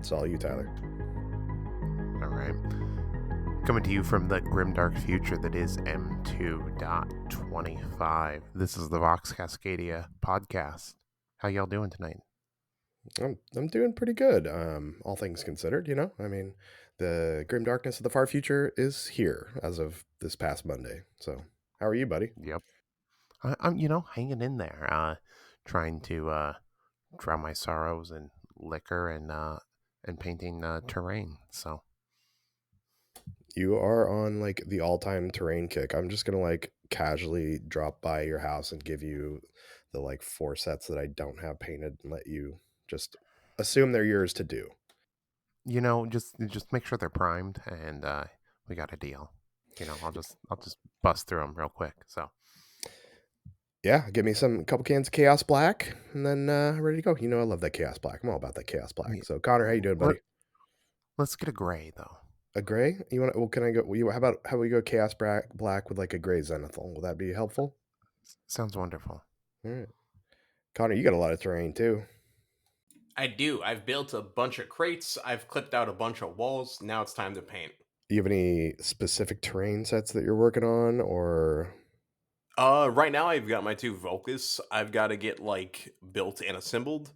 It's all you, Tyler. All right. Coming to you from the grimdark future that is M2.25. This is the Vox Cascadia podcast. How y'all doing tonight? I'm doing pretty good. All things considered, I mean, the grim darkness of the far future is here as of this past Monday. So, how are you, buddy? Yep. I'm hanging in there, trying to drown my sorrows in liquor and painting terrain. So, You are on like the all-time terrain kick. I'm just gonna like casually drop by your house and give you the like 4 sets that I don't have painted and let you just assume they're yours to do. just make sure they're primed, and we got a deal. I'll just bust through them real quick. So, Yeah, give me some couple cans of Chaos Black, and then ready to go. You know I love that Chaos Black. I'm all about that Chaos Black. yeah, So Connor, how you doing, let buddy? let's get a gray though. A gray? You want? Well, can I go? How we go Chaos Black with like a gray zenithal? Will that be helpful? Sounds wonderful. All right, Connor, you got a lot of terrain too. I do. I've built a bunch of crates. I've clipped out a bunch of walls. Now it's time to paint. Do you have any specific terrain sets that you're working on, or Right now I've got my two Volcus. I've got to get like built and assembled.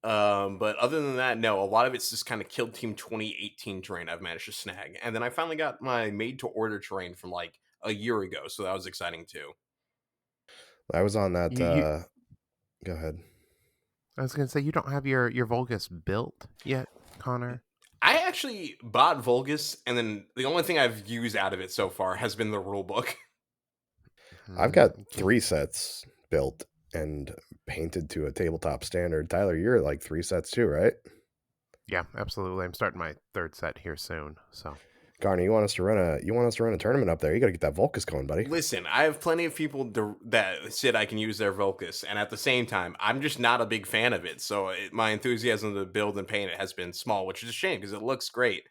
But other than that, no. A lot of it's just kind of Kill Team 2018 terrain I've managed to snag, and then I finally got my made to order terrain from like a year ago, so that was exciting too. I was on that? You Go ahead. I was gonna say you don't have your Vulgus built yet, Connor. I actually bought Volgus, and then the only thing I've used out of it so far has been the rule book. I've got Okay. 3 sets built and painted to a tabletop standard. Tyler, you're at like 3 sets too, right? Yeah, absolutely. I'm starting my third set here soon. So Connor, you want us to run a tournament up there? You got to get that Volcus going, buddy. Listen, I have plenty of people that said I can use their Volcus, and at the same time, I'm just not a big fan of it. So my enthusiasm to build and paint it has been small, which is a shame because it looks great.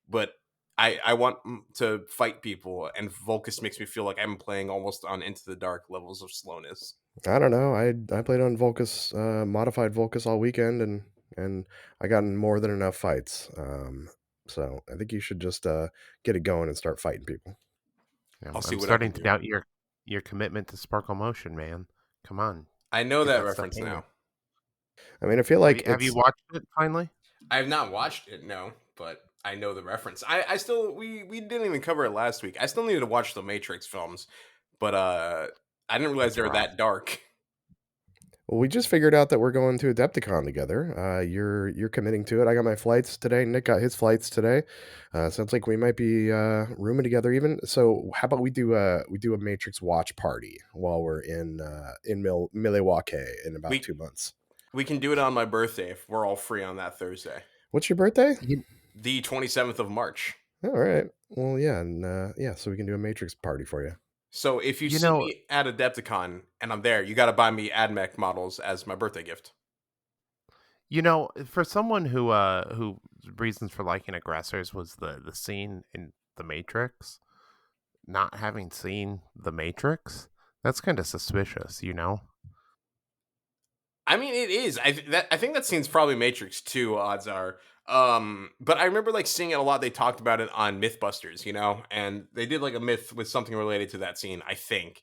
But I want to fight people, and Volcus makes me feel like I'm playing almost on Into the Dark levels of slowness. I don't know. I played on Volcus, modified Volcus all weekend, and I got in more than enough fights. So I think you should just get it going and start fighting people. I'll see I'm what I starting can to do. doubt your commitment to Sparkle Motion, man. Come on, I know get that that stuff reference painted. now. I mean, I feel Have like you it's. watched it finally? I have not watched it, no, but I know the reference. I still we didn't even cover it last week. I still needed to watch the Matrix films, but I didn't realize It's they were rough. that dark. Well, we just figured out that we're going to Adepticon together. You're committing to it. I got my flights today. Nick got his flights today. Sounds like we might be rooming together even. So how about we do a Matrix watch party while we're in Milwaukee in about We 2 months. we can do it on my birthday if we're all free on that Thursday, What's your birthday? You, the 27th of March. All right. Well, yeah, and so we can do a Matrix party for you. So if you you see know, me at Adepticon and I'm there, you got to buy me AdMech models as my birthday gift. for someone who reasons for liking aggressors was the scene in The Matrix. Not having seen The Matrix, that's kind of suspicious. I mean, it is. I think that scene's probably Matrix 2. Odds are. But I remember like seeing it a lot. They talked about it on MythBusters, and they did like a myth with something related to that scene. I think.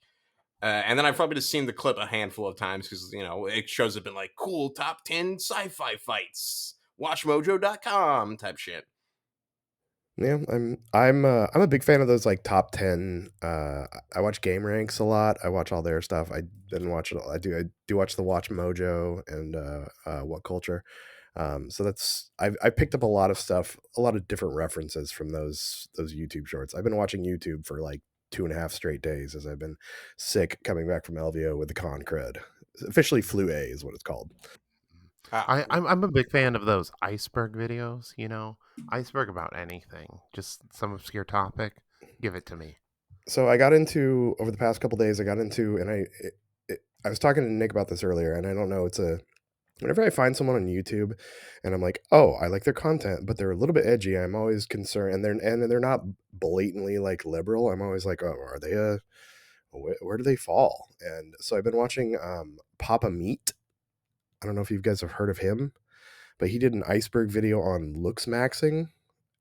And then I've probably just seen the clip a handful of times because it shows up in like cool top 10 sci-fi fights, WatchMojo.com type shit. Yeah, I'm a big fan of those like top 10. I watch Game Ranks a lot. I watch all their stuff. I didn't watch it all. I do watch the Watch Mojo and What Culture. So I picked up a lot of stuff, a lot of different references from those YouTube shorts. I've been watching YouTube for like 2.5 straight days as I've been sick coming back from LVO with the con crud. Officially flu A is what it's called. Ah, I'm a big fan of those iceberg videos. Iceberg about anything, just some obscure topic. Give it to me. So I got into over the past couple days. And I was talking to Nick about this earlier, and I don't know. Whenever I find someone on YouTube, and I'm like, oh, I like their content, but they're a little bit edgy. I'm always concerned, and they're not blatantly like liberal. I'm always like, oh, are they where do they fall? And so I've been watching Papa Meat. I don't know if you guys have heard of him. but he did an iceberg video on looks maxing,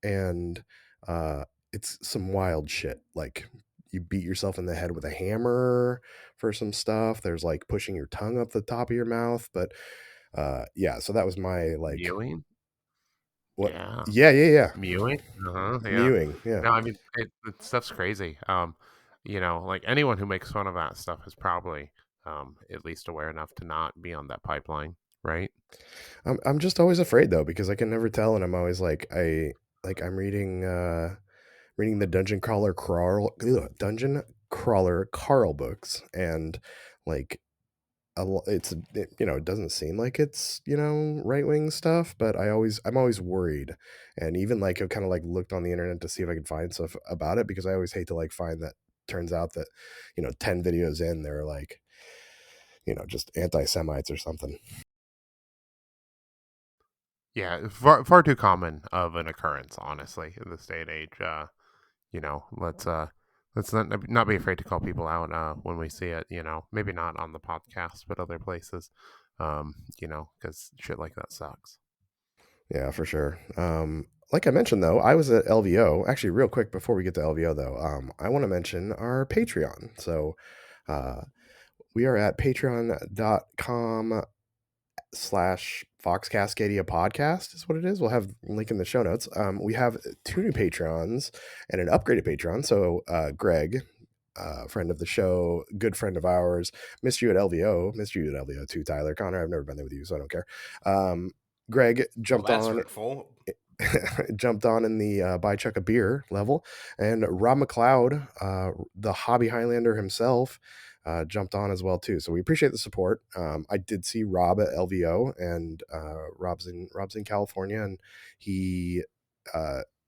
and uh, it's some wild shit. Like you beat yourself in the head with a hammer for some stuff. There's like pushing your tongue up the top of your mouth, but yeah. So that was my like Mewing? what? Yeah. Yeah, yeah, yeah. Mewing? Uh-huh, yeah. Mewing. Yeah. No, I mean, it stuff's crazy. Like, anyone who makes fun of that stuff is probably, at least aware enough to not be on that pipeline, right? I'm just always afraid though because I can never tell, and I'm always I'm reading the dungeon crawler Carl books, and like it doesn't seem like it's right wing stuff, but I'm always worried, and even like I've kind of like looked on the internet to see if I could find stuff about it because I always hate to like find that turns out that 10 videos in they're like just anti-Semites or something. Yeah, far too common of an occurrence, honestly, in this day and age. Let's not be afraid to call people out when we see it. Maybe not on the podcast, but other places. Because shit like that sucks. Yeah, for sure. Like I mentioned though, I was at LVO. Actually, real quick before we get to LVO though, I want to mention our Patreon. So uh, we are at patreon.com/Fox Cascadia podcast is what it is. We'll have a link in the show notes. We have 2 new patrons and an upgraded patron. So Greg, friend of the show, good friend of ours, missed you at LVO too, Tyler. Connor, I've never been there with you, so I don't care. Greg Well, jumped that's on hurtful. jumped on in the buy Chuck a beer level, and Rob McLeod, the hobby Highlander himself, jumped on as well too. So we appreciate the support. I did see Rob at LVO, and Rob's in California, and he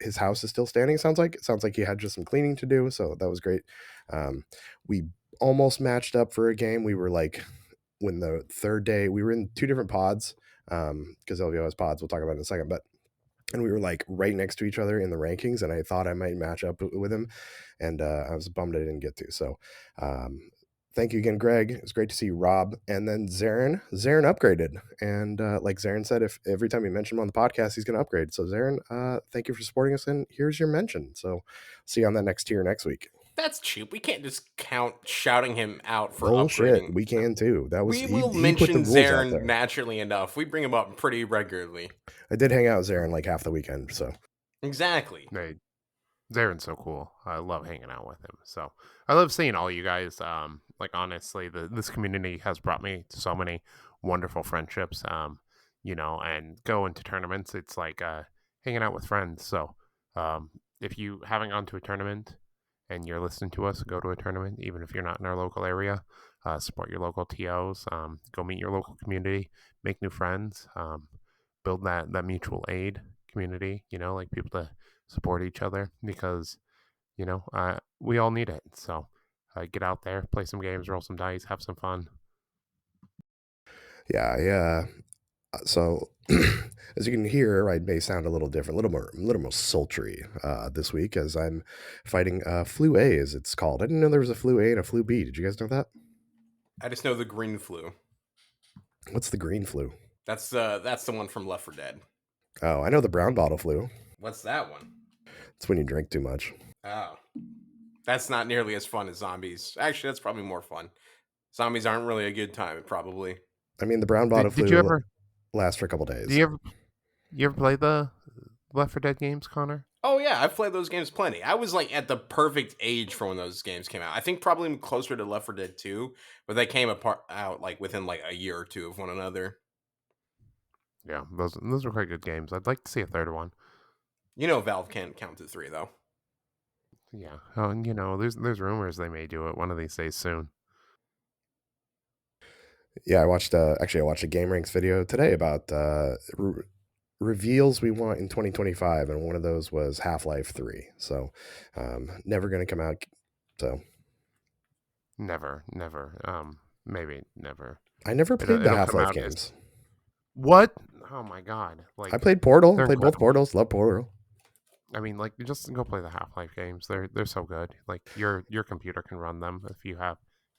his house is still standing. It sounds like he had just some cleaning to do, so that was great. We almost matched up for a game. We were like, when the third day, we were in 2 different pods because LVO has pods. We'll talk about it in a second, and we were like right next to each other in the rankings, and I thought I might match up with him, and I was bummed I didn't get to. So thank you again, Greg. It was great to see you, Rob. And then Zarin upgraded, and like Zarin said, if every time you mention him on the podcast he's going to upgrade. So Zarin, thank you for supporting us, and here's your mention. So see you on that next tier next week. That's cheap. We can't just count shouting him out for Bullshit, upgrading. we can too. That was We will he put the mention rules out Zarin there. naturally enough. We bring him up pretty regularly. I did hang out with Zarin like half the weekend, so Exactly. Hey, Zaren's so cool. I love hanging out with him. So I love seeing all you guys. Like, honestly, this community has brought me to so many wonderful friendships. And going to tournaments, it's like hanging out with friends. So if you haven't gone to a tournament and you're listening to us, go to a tournament, even if you're not in our local area. Support your local TOs. Go meet your local community. Make new friends. Build that mutual aid community. Like people to support each other because we all need it. So get out there, play some games, roll some dice, have some fun. yeah. So as you can hear, I may sound a little different, a little more sultry this week as I'm fighting flu A, as it's called. I didn't know there was a flu A and a flu B. Did you guys know that? I just know the green flu. What's the green flu? That's the one from Left 4 Dead. Oh, I know the brown bottle flu. What's that one? It's when you drink too much. Oh, that's not nearly as fun as zombies. Actually, that's probably more fun. Zombies aren't really a good time, probably. I mean, the brown bottle Did flu you ever? lasts for a couple Do days. you ever play the Left 4 Dead games, Connor? Oh yeah, I've played those games plenty. I was like at the perfect age for when those games came out. I think probably closer to Left 4 Dead 2, but they came out like within like a year or two of one another. Yeah, those are quite good games. I'd like to see a third one. Valve can't count to 3 though. Yeah. Oh, and there's rumors they may do it one of these days soon. Yeah, I watched a Game Ranks video today about reveals we want in 2025, and one of those was Half-Life 3. So never going to come out. So Never. Maybe never. I never played the It'll come Half-Life out games. What? Oh my god! I Like, played Portal. they're Played both incredible. Portals. Love Portal. I mean, like, just go play the Half-Life games. They're so good. Like, your computer can run them if you have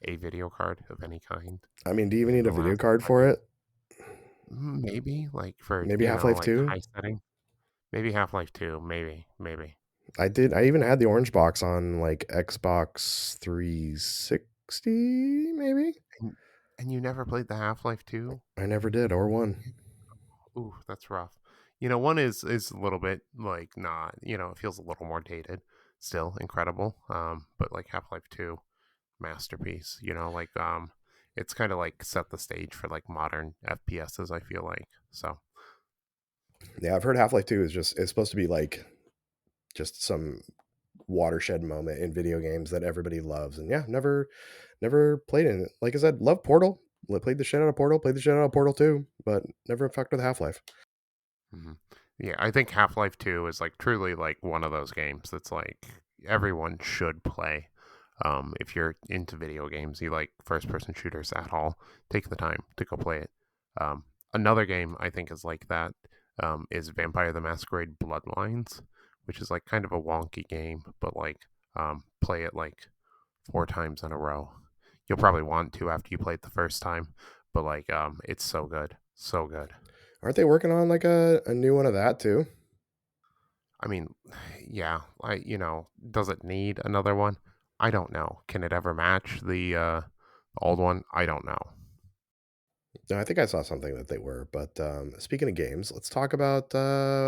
a video card of any kind. I mean, do you even need a It'll video last card 5 for years. it? Maybe like for Maybe Half-Life like 2. high setting. Maybe Half Life 2. Maybe. I even had the orange box on like Xbox 360, maybe. And, and you never played the Half Life 2? I never did, or one. Ooh, that's rough. One is a little bit like not. It feels a little more dated. Still incredible. But like Half Life 2, masterpiece. It's kind of like set the stage for like modern FPSs. I feel like so. Yeah, I've heard Half-Life 2 is just it's supposed to be like just some watershed moment in video games that everybody loves. And yeah, never played in it. Like I said, love Portal. Played the shit out of Portal, played the shit out of Portal 2, but never fucked with Half-Life. hmm Yeah, I think Half Life 2 is like truly like one of those games that's like everyone should play. If you're into video games, you like first person shooters at all, take the time to go play it. Um, Another game I think is like that is Vampire the Masquerade Bloodlines, which is like kind of a wonky game, but like play it like 4 times in a row. You'll probably want to after you play it the first time, but like it's so good, so good. Aren't they working on like a new one of that too? I mean, yeah, does it need another one? I don't know. Can it ever match the old one? I don't know. No, I think I saw something that they were. But speaking of games, let's talk about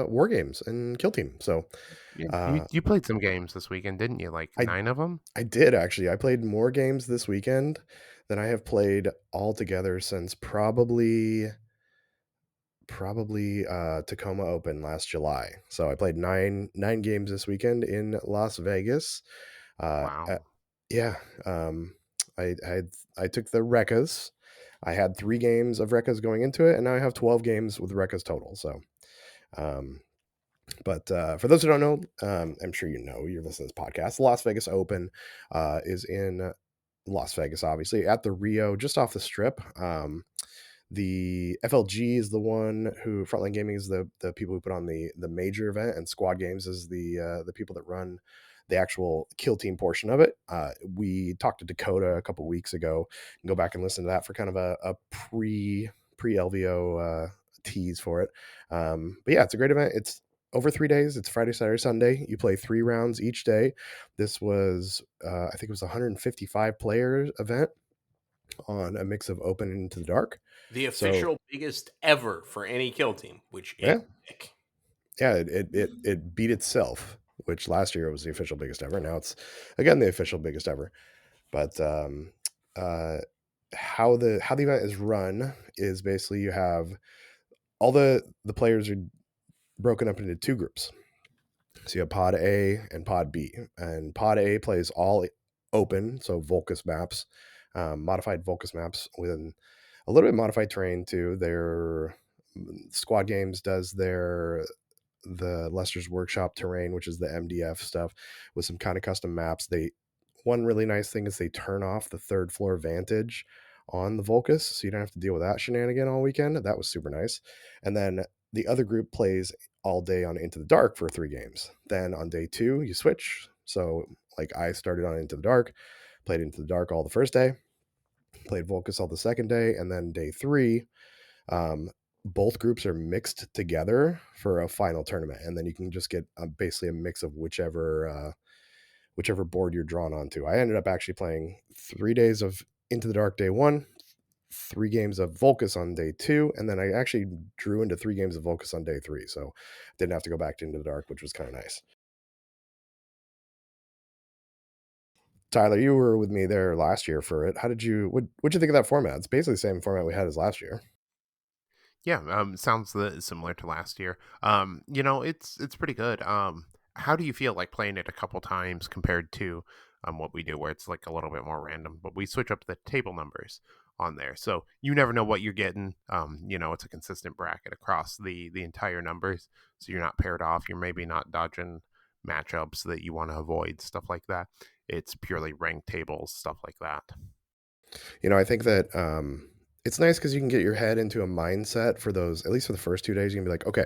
war games and Kill Team. So Yeah, you uh, you played some games this weekend, didn't you? Like I 9 of them? I did actually. I played more games this weekend than I have played altogether since probably Tacoma Open last July. So I played nine games this weekend in Las Vegas. Wow. Yeah, um, I took the Rekkas. I had 3 games of Rekkas going into it, and now I have 12 games with Rekkas total. So, um, but for those who don't know, I'm sure you know, you're listening to this podcast. The Las Vegas Open is in Las Vegas, obviously, at the Rio, just off the Strip. The FLG is the one who Frontline Gaming is the people who put on the major event, and Squad Games is the people that run the actual kill team portion of it. We talked to Dakota a couple weeks ago. You can go back and listen to that for kind of a pre LVO tease for it. But yeah, it's a great event. It's over 3 days. It's Friday, Saturday, Sunday. You play 3 rounds each day. This was I think it was a 155 player event on a mix of open and into the dark. The So official biggest ever for any kill team, which is yeah, sick. yeah, it beat itself, which last year was the official biggest ever. Now it's again the official biggest ever. But uh, how the event is run is basically you have all the players are broken up into 2 groups. So you have Pod A and Pod B, and Pod A plays all open, so Volcus maps, modified Volcus maps with a little bit modified terrain too. Their Squad Games does the Lester's Workshop terrain, which is the MDF stuff, with some kind of custom maps. They One really nice thing is they turn off the 3rd floor vantage on the Volcus, so you don't have to deal with that shenanigan all weekend. That was super nice. And then the other group plays all day on Into the Dark for 3 games. Then on day 2, you switch. So like I started on Into the Dark, played Into the Dark all the first day, played Volcus all the second day, and then day 3 um, both groups are mixed together for a final tournament, and then you can just get basically a mix of whichever board you're drawn onto. I ended up actually playing 3 days of Into the Dark day 1, 3 games of Volcus on day 2, and then I actually drew into 3 games of Volcus on day 3, so didn't have to go back to Into the Dark, which was kind of nice. Tyler, you were with me there last year for it. What'd you think of that format? It's basically the same format we had as last year. Yeah, sounds similar to last year. It's pretty good. How do you feel like playing it a couple times compared to what we do, where it's like a little bit more random, but we switch up the table numbers on there, so you never know what you're getting. It's a consistent bracket across the entire numbers, so you're not paired off. You're maybe not dodging matchups that you want to avoid, stuff like that. It's purely ranked tables, stuff like that. I think that it's nice because you can get your head into a mindset for those, at least for the first 2 days. You can be like, okay,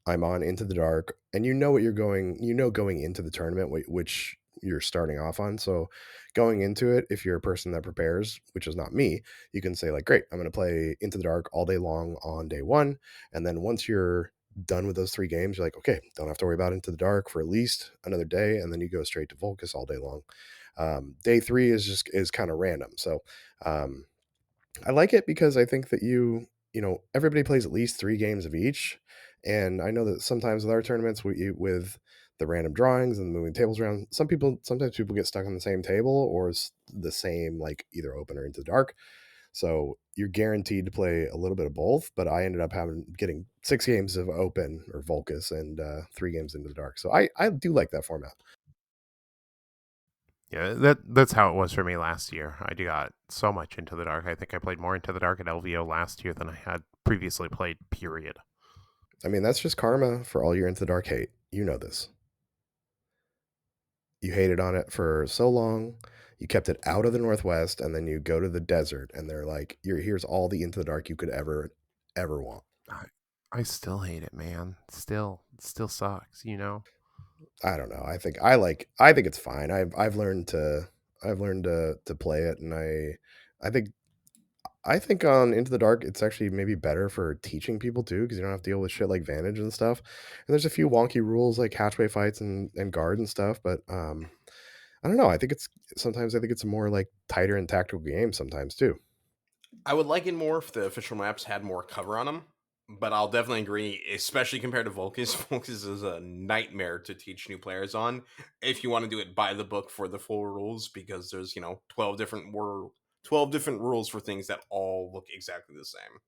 I'm on Into the Dark, and you know what you're going, going into the tournament, which you're starting off on. So going into it, if you're a person that prepares, which is not me, you can say like, great, I'm going to play Into the Dark all day long on day one, and then once you're done with those 3 games, you're like, okay, don't have to worry about Into the Dark for at least another day, and then you go straight to Volcus all day long. Day three is kind of random, so um, I like it because I think that everybody plays at least 3 games of each, and I know that sometimes with our tournaments, with the random drawings and moving tables around, sometimes people get stuck on the same table or the same like either open or Into the Dark. So you're guaranteed to play a little bit of both. But I ended up getting 6 games of open or Volcus and 3 games Into the Dark. So I do like that format. Yeah, that's how it was for me last year. I got so much Into the Dark. I think I played more Into the Dark at LVO last year than I had previously played. Period. I mean, that's just karma for all your Into the Dark hate. You know this. You hated on it for so long. You kept it out of the Northwest, and then you go to the desert, and they're like, here's all the Into the Dark you could ever want." I, I still hate it, man. Still sucks. I don't know. I think it's fine. I've learned to play it, and I think I think on Into the Dark it's actually maybe better for teaching people too, because you don't have to deal with shit like Vantage and stuff. And there's a few wonky rules like hatchway fights and guard and stuff, but I don't know. I think it's a more like tighter and tactical game sometimes too. I would like it more if the official maps had more cover on them, but I'll definitely agree, especially compared to Volcus. Volcus is a nightmare to teach new players on if you want to do it by the book for the full rules, because there's 12 different rules for things that all look exactly the same,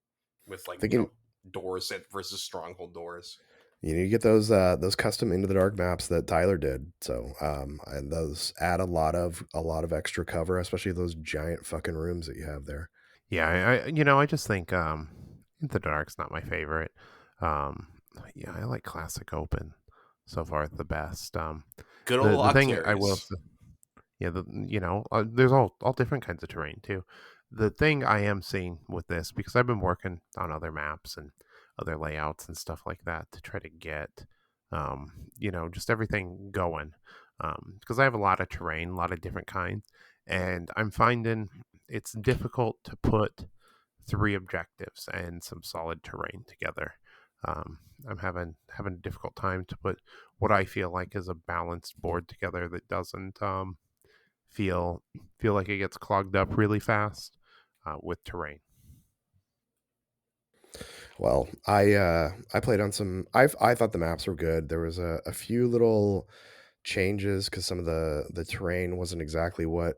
with like Thinking doors set versus stronghold doors. you need to get those custom Into the Dark maps that Tyler did. So and those add a lot of extra cover, especially those giant fucking rooms that you have there. Yeah, I just think Into the Dark's not my favorite. Um, yeah, I like Classic Open so far the best. Good The old the thing I will Octaries. say, yeah, there's all different kinds of terrain too. The thing I am seeing with this, because I've been working on other maps and other layouts and stuff like that to try to get, just everything going. Because I have a lot of terrain, a lot of different kinds, and I'm finding it's difficult to put 3 objectives and some solid terrain together. I'm having a difficult time to put what I feel like is a balanced board together that doesn't feel feel like it gets clogged up really fast with terrain. Well, I played on some. I thought the maps were good. There was a few little changes because some of the terrain wasn't exactly what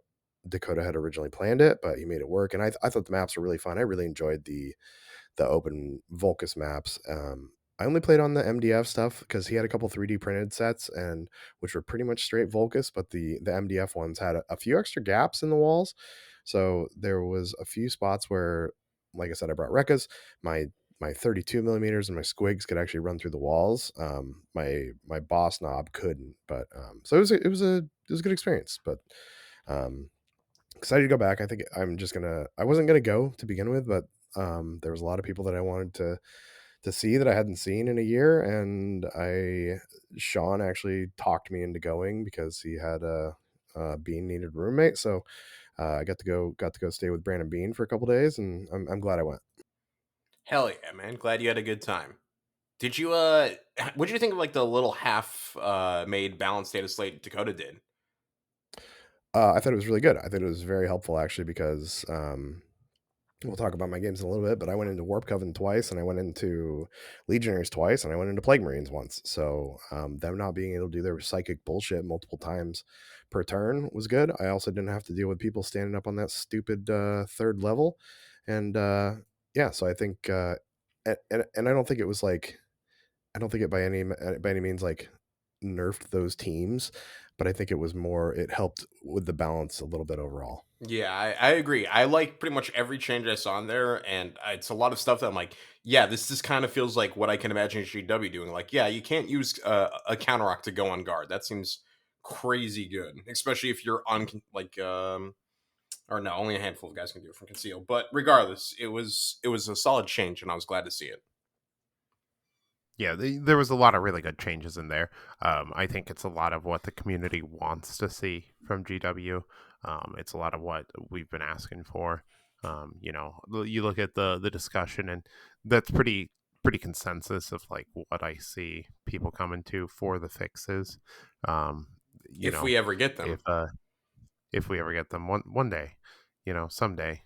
Dakota had originally planned it, but he made it work. And I thought the maps were really fun. I really enjoyed the open Volcus maps. I only played on the MDF stuff because he had a couple 3D printed sets and which were pretty much straight Volcus, but the MDF ones had a few extra gaps in the walls. So there was a few spots where, like I said, I brought Rekkas. My 32 millimeters and my squigs could actually run through the walls. My boss knob couldn't, but so it was a good experience. But um, excited to go back. I think I wasn't gonna go to begin with, but there was a lot of people that I wanted to see that I hadn't seen in a year, and Sean actually talked me into going because he had a Bean needed a roommate, so I got to go stay with Brandon Bean for a couple days, and I'm glad I went. Hell yeah, man! Glad you had a good time. Did you what did you think of like the little half made balanced data slate Dakota did? I thought it was really good. I thought it was very helpful actually because we'll talk about my games in a little bit, but I went into Warp Coven twice, and I went into Legionaries twice, and I went into Plague Marines once. So them not being able to do their psychic bullshit multiple times per turn was good. I also didn't have to deal with people standing up on that stupid third level, and yeah, so I think, and I don't think it was like I don't think it by any means like nerfed those teams, but I think it was more it helped with the balance a little bit overall. Yeah, I agree. I like pretty much every change I saw in there, and it's a lot of stuff that I'm like, yeah, this just kind of feels like what I can imagine GW doing. Like, yeah, you can't use a counter to go on guard. That seems crazy good, especially if you're on or no, only a handful of guys can do it from conceal. But regardless, it was a solid change, and I was glad to see it. Yeah, there was a lot of really good changes in there. I think it's a lot of what the community wants to see from GW. It's a lot of what we've been asking for. You look at the discussion, and that's pretty consensus of like what I see people coming to for the fixes. Um, you If know, we ever get them. if if we ever get them one day, someday.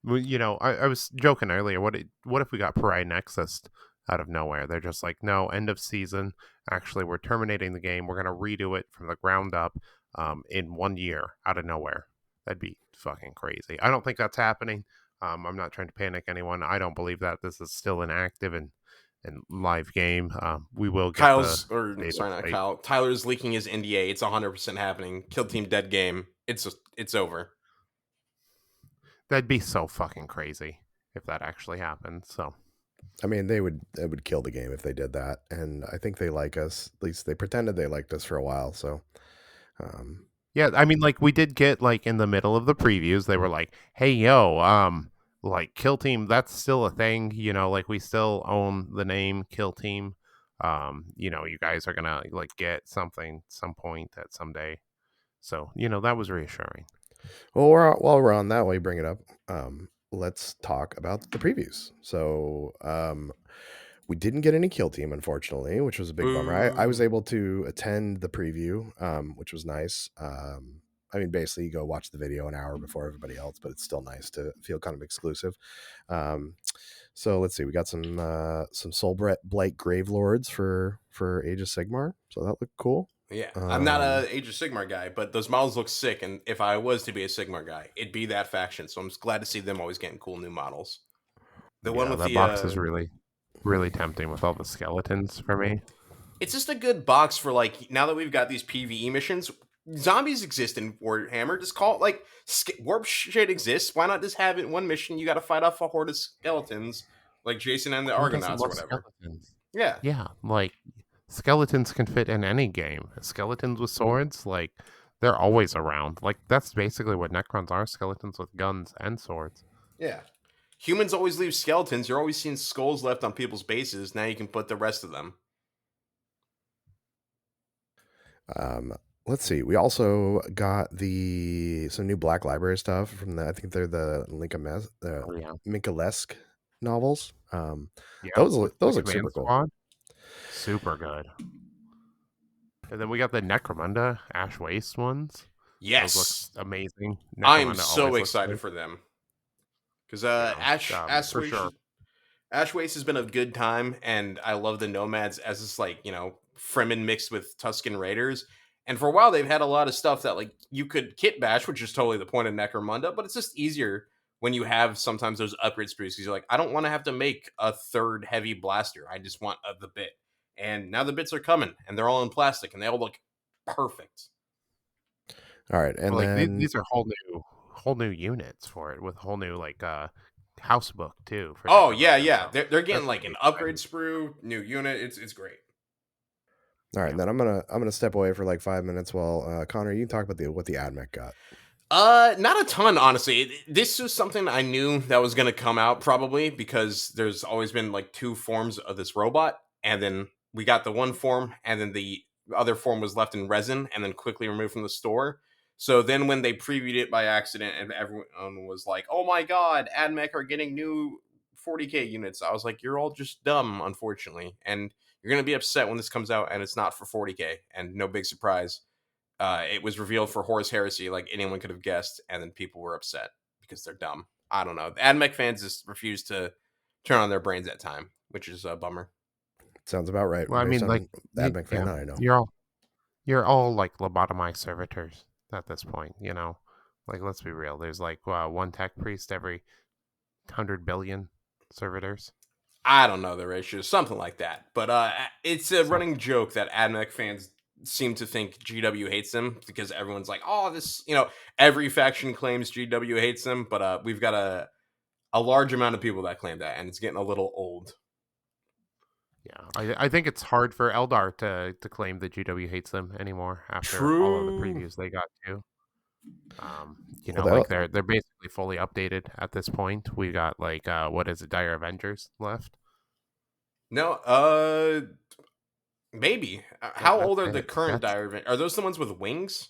Well, I was joking earlier. What if we got Pariah Nexus out of nowhere? They're just like, no, end of season. Actually, we're terminating the game. We're gonna redo it from the ground up, in 1 year out of nowhere. That'd be fucking crazy. I don't think that's happening. I'm not trying to panic anyone. I don't believe that this is still an active and live game. We will get the Kyle's, or data sorry, not right. Kyle. Tyler's leaking his NDA. It's 100% happening. Kill Team dead game. It's over. That'd be so fucking crazy if that actually happened. So I mean, they would kill the game if they did that, and I think they like us. At least they pretended they liked us for a while. So, um, yeah, I mean, like we did get like in the middle of the previews, they were like, "Hey, yo, like Kill Team, that's still a thing, like we still own the name Kill Team. You guys are gonna like get something some point at some day." So, that was reassuring. well, while we're on that, while you bring it up, let's talk about the previews. So, we didn't get any kill team, unfortunately, which was a big bummer. I was Boo. able to attend the preview, which was nice. I mean, basically, you go watch the video an hour before everybody else, but it's still nice to feel kind of exclusive. Um, so let's see, we got some Blight Grave Lords for Age of Sigmar, so that looked cool. Yeah, I'm not Um, a Age of Sigmar guy, but those models look sick. And if I was to be a Sigmar guy, it'd be that faction. So I'm just glad to see them always getting cool new models. The one Yeah, with that the box is really tempting with all the skeletons for me. it's just a good box for like now that we've got these PVE missions. Zombies exist in Warhammer. Just call it like warp shit exists. Why not just have it one mission? You got to fight off a horde of skeletons, like Jason and the Who doesn't Argonauts or love whatever. skeletons? Yeah, Yeah, like skeletons can fit in any game. Skeletons with swords, like they're always around. Like that's basically what Necrons are, skeletons with guns and swords. yeah. Humans always leave skeletons. You're always seeing skulls left on people's bases. Now you can put the rest of them. um, let's see. We also got some new Black Library stuff from I think they're the Oh yeah. Minkalesque novels. Yeah, Those with the those look command super cool. squad. Super good. And then we got the Necromunda Ash Waste ones. Those look Yes, amazing. I'm Necromunda so always looks excited good. for them because Yeah. For sure. Ash Waste has been a good time, and I love the Nomads as this like Fremen mixed with Tusken Raiders. And for a while, they've had a lot of stuff that like you could kit bash, which is totally the point of Necromunda. But it's just easier when you have sometimes those upgrade sprees because you're like, I don't want to have to make a third heavy blaster. I just want the bit. And now the bits are coming, and they're all in plastic, and they all look perfect. All right, But and like then these are whole new units for it with whole new like house book too for Oh yeah, Necromunda. yeah. So They're getting that's like gonna an be upgrade exciting. sprue, new unit. It's great. all right, Yeah. and then I'm gonna step away for like 5 minutes while Connor, you can talk about what the AdMech got. Not a ton, honestly. This was something I knew that was going to come out probably because there's always been like two forms of this robot, and then we got the one form, and then the other form was left in resin and then quickly removed from the store. So then when they previewed it by accident, and everyone was like, "Oh my god, AdMech are getting new 40K units," I was like, "You're all just dumb, unfortunately, and you're going to be upset when this comes out and it's not for 40K." And no big surprise, it was revealed for Horus Heresy, like anyone could have guessed, and then people were upset because they're dumb. I don't know. The AdMech fans just refuse to turn on their brains at time, which is a bummer. Sounds about right Well, I based mean, like, on the AdMech fan yeah, I know. you're all like lobotomized servitors at this point. Like let's be real. There's like one tech priest every 100 billion servitors. I don't know the ratio, something like that. But it's a So running joke that AdMech fans seem to think GW hates them because everyone's like, "Oh, this," every faction claims GW hates them, but we've got a large amount of people that claim that, and it's getting a little old. yeah, I think it's hard for Eldar to claim that GW hates them anymore after all of the True. previews they got to. Well, Like they're basically fully updated at this point. We got like what is it, Dire Avengers left? No, maybe. Yeah, How that's old are the it. current That's Dire Are those the ones with wings?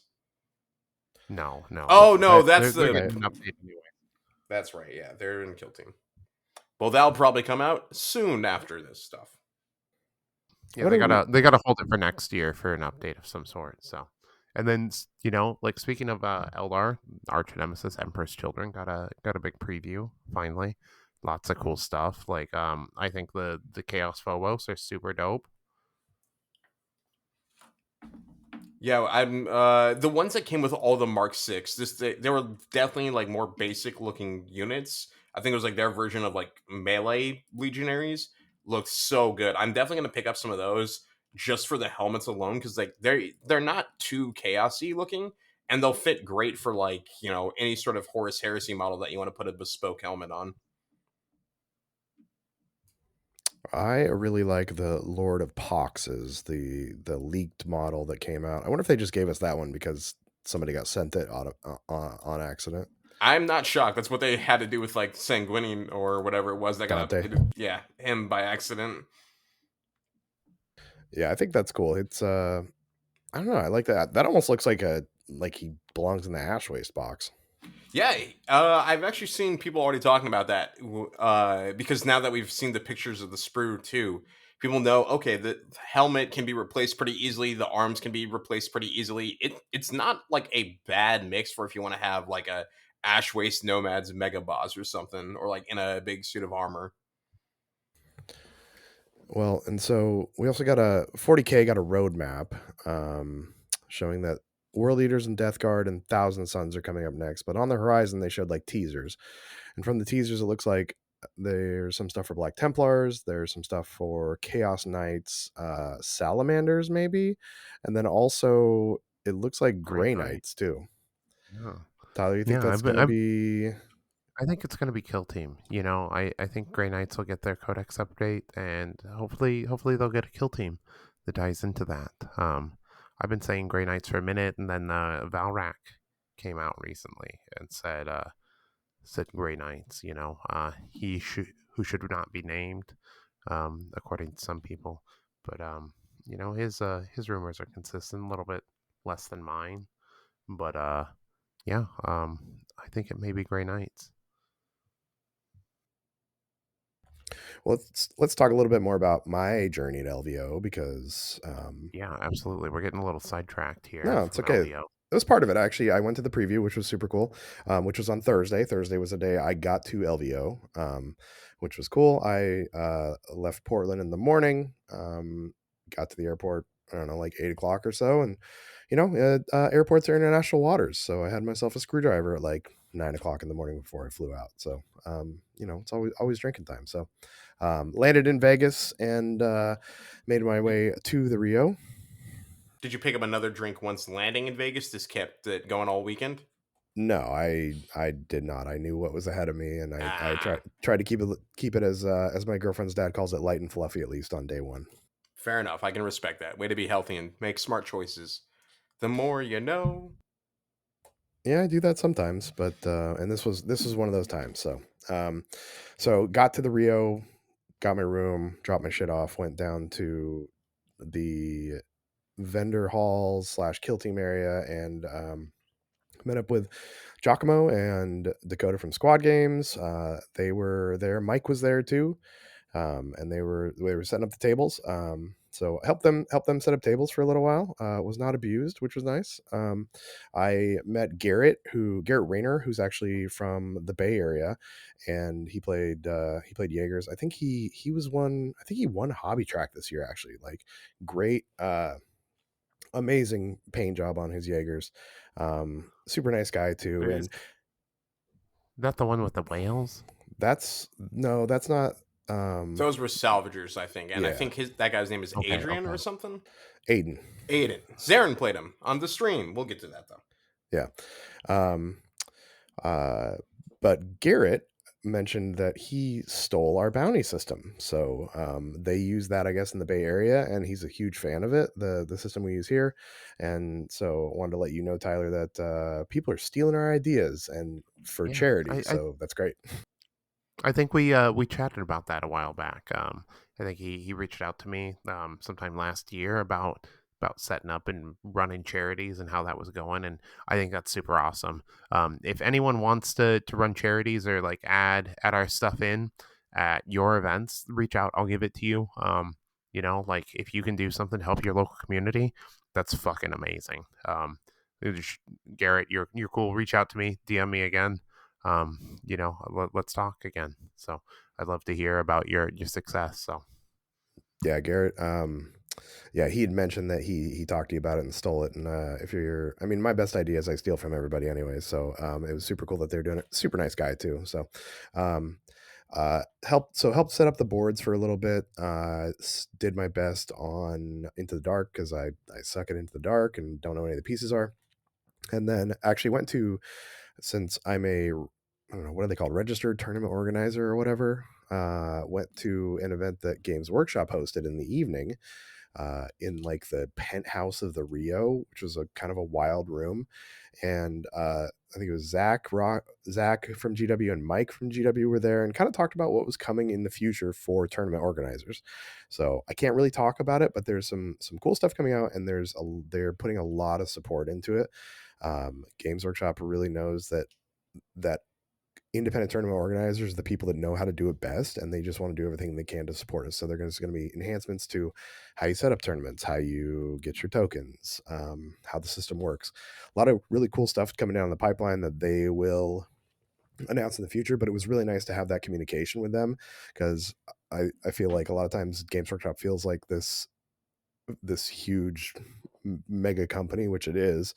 No, no, Oh no, they're that's they're the. Right. getting an update anyway. That's right. Yeah, they're in Kill Team. Well, that'll probably come out soon after this stuff. Yeah, What a re- they gotta hold it for next year for an update of some sort. So, and then like speaking of Eldar, Arch Nemesis, Emperor's Children got a big preview finally. Lots of cool stuff. Like I think the Chaos Phobos are super dope. Yeah, I'm the ones that came with all the Mark Six. They were definitely like more basic looking units. I think it was like their version of like melee legionaries. Looked so good. I'm definitely gonna pick up some of those just for the helmets alone because like they're not too chaosy looking and they'll fit great for like any sort of Horus Heresy model that you want to put a bespoke helmet on. I really like the Lord of Poxes, the leaked model that came out. I wonder if they just gave us that one because somebody got sent it on accident. I'm not shocked. That's what they had to do with like Sanguinian or whatever it was that got Dante. updated. Yeah, him by accident. Yeah, I think that's cool. It's I don't know. I like that. That almost looks like he belongs in the Ash Waste box. Yeah, I've actually seen people already talking about that because now that we've seen the pictures of the sprue too, people know okay the helmet can be replaced pretty easily, the arms can be replaced pretty easily. It's not like a bad mix for if you want to have like a Ash Waste Nomads Mega Boss or something, or like in a big suit of armor. Well, and so we also got a 40K got a roadmap showing that World Eaters and Death Guard and Thousand Suns are coming up next. But on the horizon, they showed like teasers, and from the teasers, it looks like there's some stuff for Black Templars, there's some stuff for Chaos Knights, Salamanders maybe, and then also it looks like Great Grey night. Knights too. Yeah, Tyler, you think yeah. that's gonna be? I think it's gonna be Kill Team. I think Grey Knights will get their Codex update, and hopefully they'll get a Kill Team that ties into that. I've been saying Grey Knights for a minute, and then Valrak came out recently and said Grey Knights. He should who should not be named, according to some people, but his rumors are consistent, a little bit less than mine, but yeah, I think it may be Grey Knights. Well, let's talk a little bit more about my journey at LVO because Yeah, absolutely. We're getting a little sidetracked here no, it's from okay. LVO. It was part of it actually. I went to the preview, which was super cool, which was on Thursday. Thursday was the day I got to LVO, which was cool. I left Portland in the morning, got to the airport. I don't know, like 8 o'clock or so, and airports are international waters, so I had myself a screwdriver at like 9 o'clock in the morning before I flew out. So it's always drinking time. So landed in Vegas and made my way to the Rio. Did you pick up another drink once landing in Vegas? This kept it going all weekend. No, I did not. I knew what was ahead of me, and I Ah, tried to keep it as my girlfriend's dad calls it, light and fluffy, at least on day one. fair enough. I can respect that. Way to be healthy and make smart choices. The more you know. Yeah, I do that sometimes, but and this was one of those times. So got to the Rio, got my room, dropped my shit off, went down to the vendor hall slash kill team area, and met up with Giacomo and Dakota from Squad Games. They were there. Mike was there too, and they were setting up the tables. So help them set up tables for a little while. Was not abused, which was nice. I met Garrett Rayner, who's actually from the Bay Area, and he played Jaegers. I think he was one. I think he won Hobby Track this year. Actually, like great. Amazing paint job on his Jaegers. Super nice guy too. Is And that the one with the whales? that's no, that's not. Um, Those were salvagers, I think, and I yeah, think that guy's name is Okay, Adrian or okay. something. Aiden. Aiden. Zarin played him on the stream. We'll get to that though. Yeah. Um, uh, but Garrett mentioned that he stole our bounty system. So they use that, I guess, in the Bay Area, and he's a huge fan of it, the system we use here. And so I wanted to let you know, Tyler, that people are stealing our ideas and for Yeah, charity. So that's great. I think we chatted about that a while back. I think he reached out to me sometime last year about about setting up and running charities and how that was going, and I think that's super awesome. If anyone wants to run charities or like add our stuff in at your events, reach out. I'll give it to you. Like if you can do something to help your local community, that's fucking amazing. Garrett, you're cool. Reach out to me, DM me again. Let's talk again. So I'd love to hear about your success. So Yeah, Garrett. Yeah, he had mentioned that he talked to you about it and stole it. And if you're, I mean, my best ideas I steal from everybody anyway. So it was super cool that they're doing it. Super nice guy too. So um, helped set up the boards for a little bit. Did my best on Into the Dark because I suck at Into the Dark and don't know any of the pieces are. And then actually went to, since I'm a, I don't know, what are they called, registered tournament organizer or whatever. Went to an event that Games Workshop hosted in the evening, in like the penthouse of the Rio, which was a kind of a wild room. And I think it was Zach from GW and Mike from GW were there and kind of talked about what was coming in the future for tournament organizers. So I can't really talk about it, but there's some cool stuff coming out, and they're putting a lot of support into it. Games Workshop really knows that independent tournament organizers are the people that know how to do it best, and they just want to do everything they can to support us. So there's going to be enhancements to how you set up tournaments, how you get your tokens, how the system works. A lot of really cool stuff coming down the pipeline that they will announce in the future. But it was really nice to have that communication with them, because I feel like a lot of times Games Workshop feels like this huge mega company, which it is,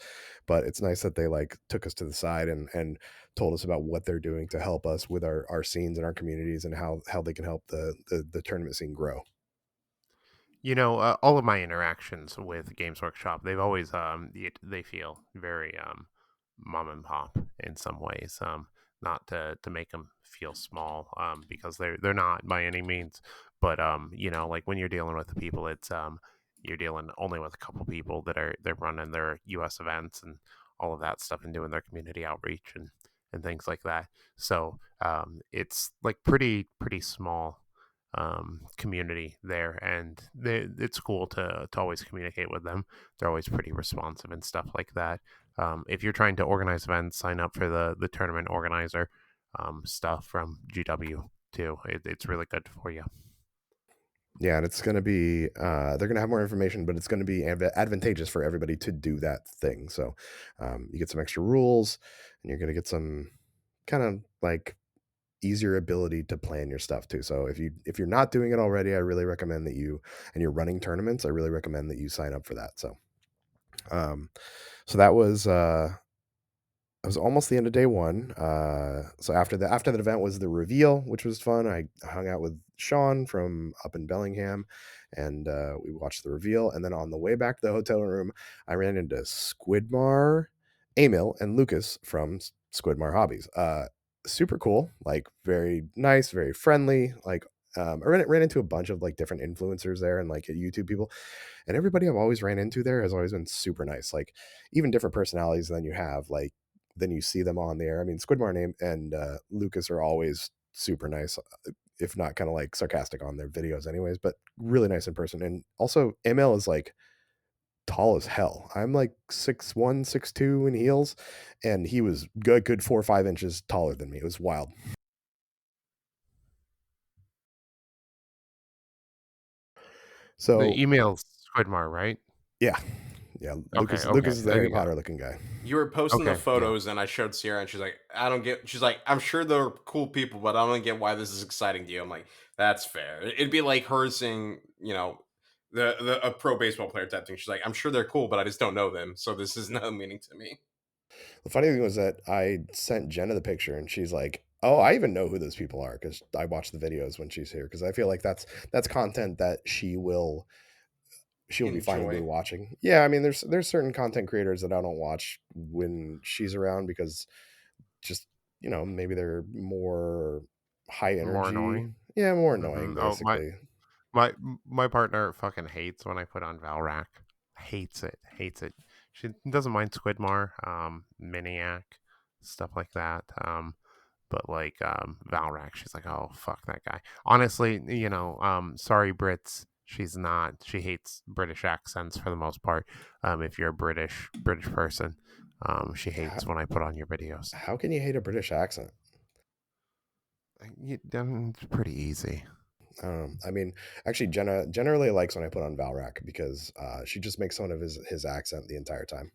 but it's nice that they like took us to the side and told us about what they're doing to help us with our scenes and our communities, and how they can help the tournament scene grow. all of my interactions with Games Workshop, they've always they feel very mom and pop in some ways. Not to make them feel small, because they're not by any means. But like when you're dealing with the people, it's you're dealing only with a couple people they're running their U.S. events and all of that stuff and doing their community outreach and things like that. So it's like pretty small community there, and it's cool to always communicate with them. They're always pretty responsive and stuff like that. If you're trying to organize events, sign up for the tournament organizer stuff from GW too. It's really good for you. Yeah, and it's going to be they're going to have more information, but it's going to be advantageous for everybody to do that thing. So you get some extra rules, and you're going to get some kind of like easier ability to plan your stuff too. So if you're not doing it already, I really recommend that you, and you're running tournaments, I really recommend that you sign up for that. So um so that was almost the end of day one. So after that event was the reveal, which was fun. I hung out with Sean from up in Bellingham, and we watched the reveal. And then on the way back to the hotel room, I ran into Squidmar, Emil, and Lucas from Squidmar Hobbies. Super cool, like very nice, very friendly. Like I ran into a bunch of like different influencers there and like YouTube people, and everybody I've always ran into there has always been super nice. Like even different personalities than you have, like than you see them on there. I mean, Squidmar name and Lucas are always super nice, if not kind of like sarcastic on their videos, anyways. But really nice in person. And also, ML is like tall as hell. I'm like 6'1", 6'2" in heels, and he was good 4 or 5 inches taller than me. It was wild. The So email's Squidmar, right? yeah, yeah. Okay, Lucas okay, is the Harry yeah, Potter looking guy. You were posting the okay, yeah. photos, and I showed Sierra, and she's like, "I don't get." She's like, "I'm sure they're cool people, but I don't get why this is exciting to you." I'm like, "That's fair." It'd be like her saying, the a pro baseball player type thing. She's like, "I'm sure they're cool, but I just don't know them, so this is no meaning to me." The funny thing was that I sent Jenna the picture, and she's like, "Oh, I even know who those people are because I watch the videos when she's here." Because I feel like that's content that she'll be fine with me Enjoy. watching. Yeah, I mean, there's certain content creators that I don't watch when she's around because just maybe they're more high More energy. annoying. Yeah, more Hmm. annoying Oh, basically. my my partner fucking hates when I put on Valrak. Hates it. Hates it. She doesn't mind Squidmar, Miniac, stuff like that. But like Valrak, she's like, oh fuck that guy. Honestly, sorry Brits. She's not. She hates British accents for the most part. If you're a British person, she How, hates when I put on your videos. how can you hate a British accent? It's pretty easy. I mean, actually, Jenna generally likes when I put on Valrak because she just makes fun of his accent the entire time.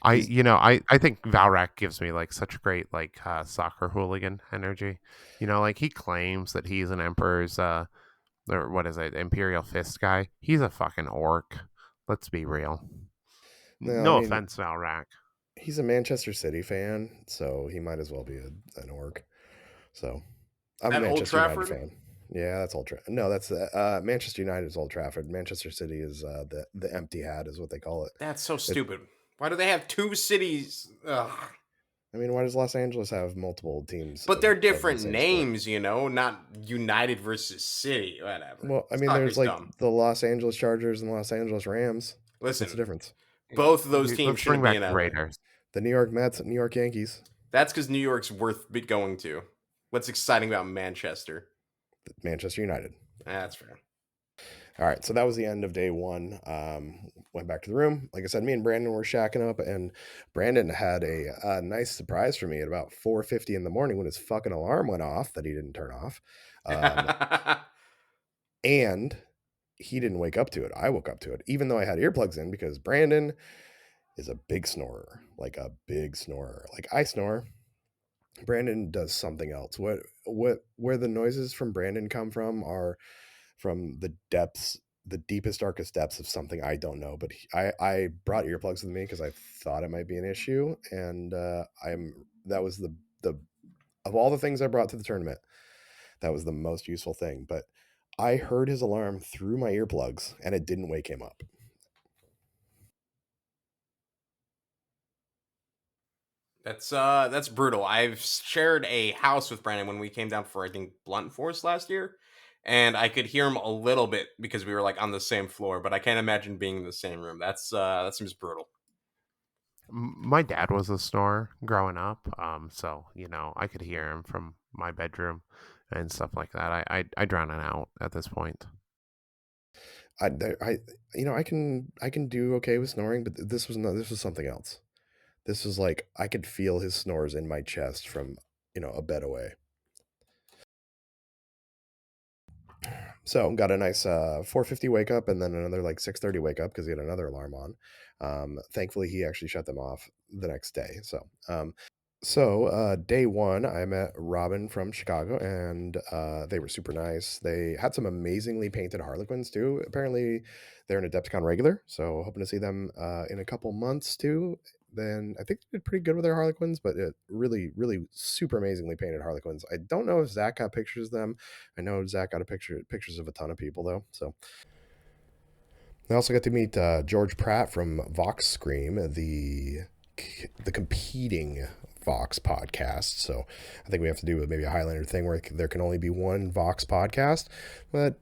He's I think Valrak gives me like such great like soccer hooligan energy. Like he claims that he's an emperor's or what is it, Imperial Fist guy. He's a fucking orc. Let's be real. no, I No mean offense, Valrak. he's a Manchester City fan, so he might as well be an orc. So I'm a At Old Manchester United Trafford? fan. Yeah, that's Old Trafford. No, that's Manchester United is Old Trafford. Manchester City is the empty hat is what they call it. That's so It stupid. Why do they have two cities? Ugh. I mean, why does Los Angeles have multiple teams But they're of the different same sport? names, not United versus City. Whatever. Well, I mean, there's Soccer's like dumb. the Los Angeles Chargers and Los Angeles Rams. What's the Listen, difference? both of those teams Let's bring shouldn't be back in the LA. Raiders. The New York Mets, New York Yankees, That's because New York's worth going to. What's exciting about Manchester? Manchester United. That's fair. All right, so that was the end of day one. Went back to the room. Like I said, me and Brandon were shacking up, and Brandon had a nice surprise for me at about 4:50 in the morning when his fucking alarm went off that he didn't turn off, and he didn't wake up to it. I woke up to it, even though I had earplugs in, because Brandon is a big snorer, like a big snorer. Like I snore, Brandon does something else. Where the noises from Brandon come from are from the depths, the deepest, darkest depths of something I don't know. But I brought earplugs with me because I thought it might be an issue, and that was the of all the things I brought to the tournament, that was the most useful thing. But I heard his alarm through my earplugs, and it didn't wake him up. That's brutal. I've shared a house with Brandon when we came down for I think Blunt Force last year, and I could hear him a little bit because we were like on the same floor, but I can't imagine being in the same room. That seems brutal. My dad was a snorer growing up, so I could hear him from my bedroom and stuff like that. I drown it out at this point. I I can do okay with snoring, but this was something else. This was like I could feel his snores in my chest from a bed away. So got a nice 4:50 wake up and then another like 6:30 wake up because he had another alarm on. Thankfully, he actually shut them off the next day. So day one, I met Robin from Chicago, and they were super nice. They had some amazingly painted Harlequins too. Apparently, they're an Adepticon regular, so hoping to see them in a couple months too. Then I think they did pretty good with their Harlequins, but really, really super amazingly painted Harlequins. I don't know if Zach got pictures of them. I know Zach got pictures of a ton of people though. So I also got to meet George Pratt from Vox Scream, the competing Vox podcast. So I think we have to do maybe a Highlander thing where there can only be one Vox podcast, but